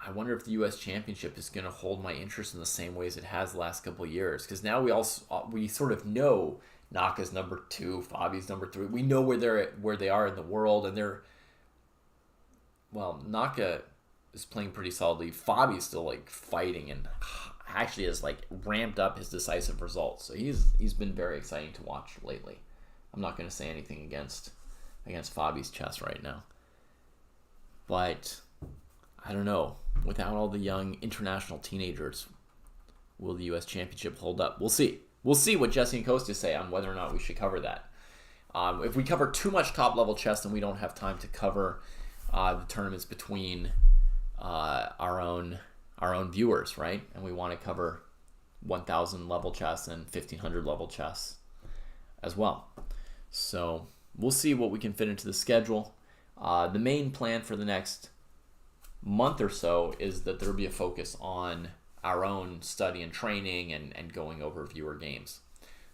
I wonder if the U.S. Championship is going to hold my interest in the same ways it has the last couple of years. Because now we sort of know Naka's number 2, Fabi's number 3. We know where they are in the world, and Naka is playing pretty solidly. Fabi's still fighting, and actually has like ramped up his decisive results. So he's been very exciting to watch lately. I'm not going to say anything against Fabi's chess right now, but I don't know. Without all the young international teenagers, will the U.S. Championship hold up? We'll see. We'll see what Jesse and Costa say on whether or not we should cover that. If we cover too much top-level chess, then we don't have time to cover the tournaments between our own viewers, right? And we want to cover 1,000 level chess and 1,500 level chess as well. So we'll see what we can fit into the schedule. The main plan for the next month or so is that there will be a focus on our own study and training and going over viewer games.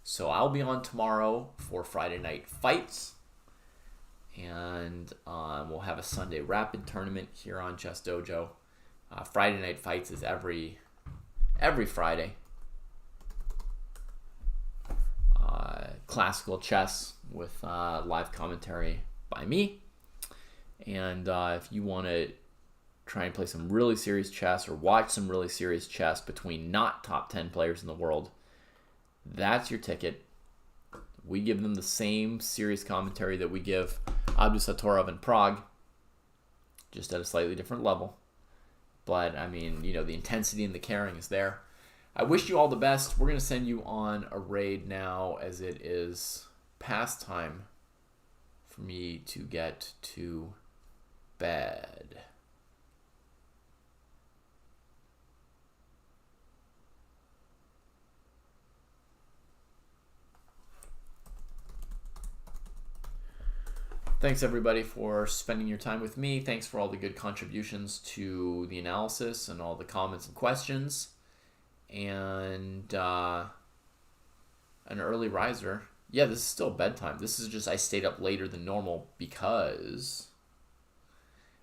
So I'll be on tomorrow for Friday Night Fights, and we'll have a Sunday Rapid tournament here on Chess Dojo. Friday Night Fights is every Friday. Classical chess with live commentary by me. And if you want to try and play some really serious chess or watch some really serious chess between not top 10 players in the world, that's your ticket. We give them the same serious commentary that we give Abdusattorov in Prague, just at a slightly different level. But, I mean, you know, the intensity and the caring is there. I wish you all the best. We're going to send you on a raid now, as it is past time for me to get to bed. Thanks, everybody, for spending your time with me. Thanks for all the good contributions to the analysis and all the comments and questions. And an early riser. Yeah, this is still bedtime. This is just I stayed up later than normal because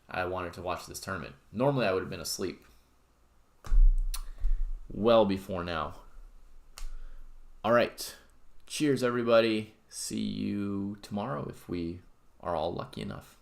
I wanted to watch this tournament. Normally, I would have been asleep well before now. All right. Cheers, everybody. See you tomorrow if we are all lucky enough.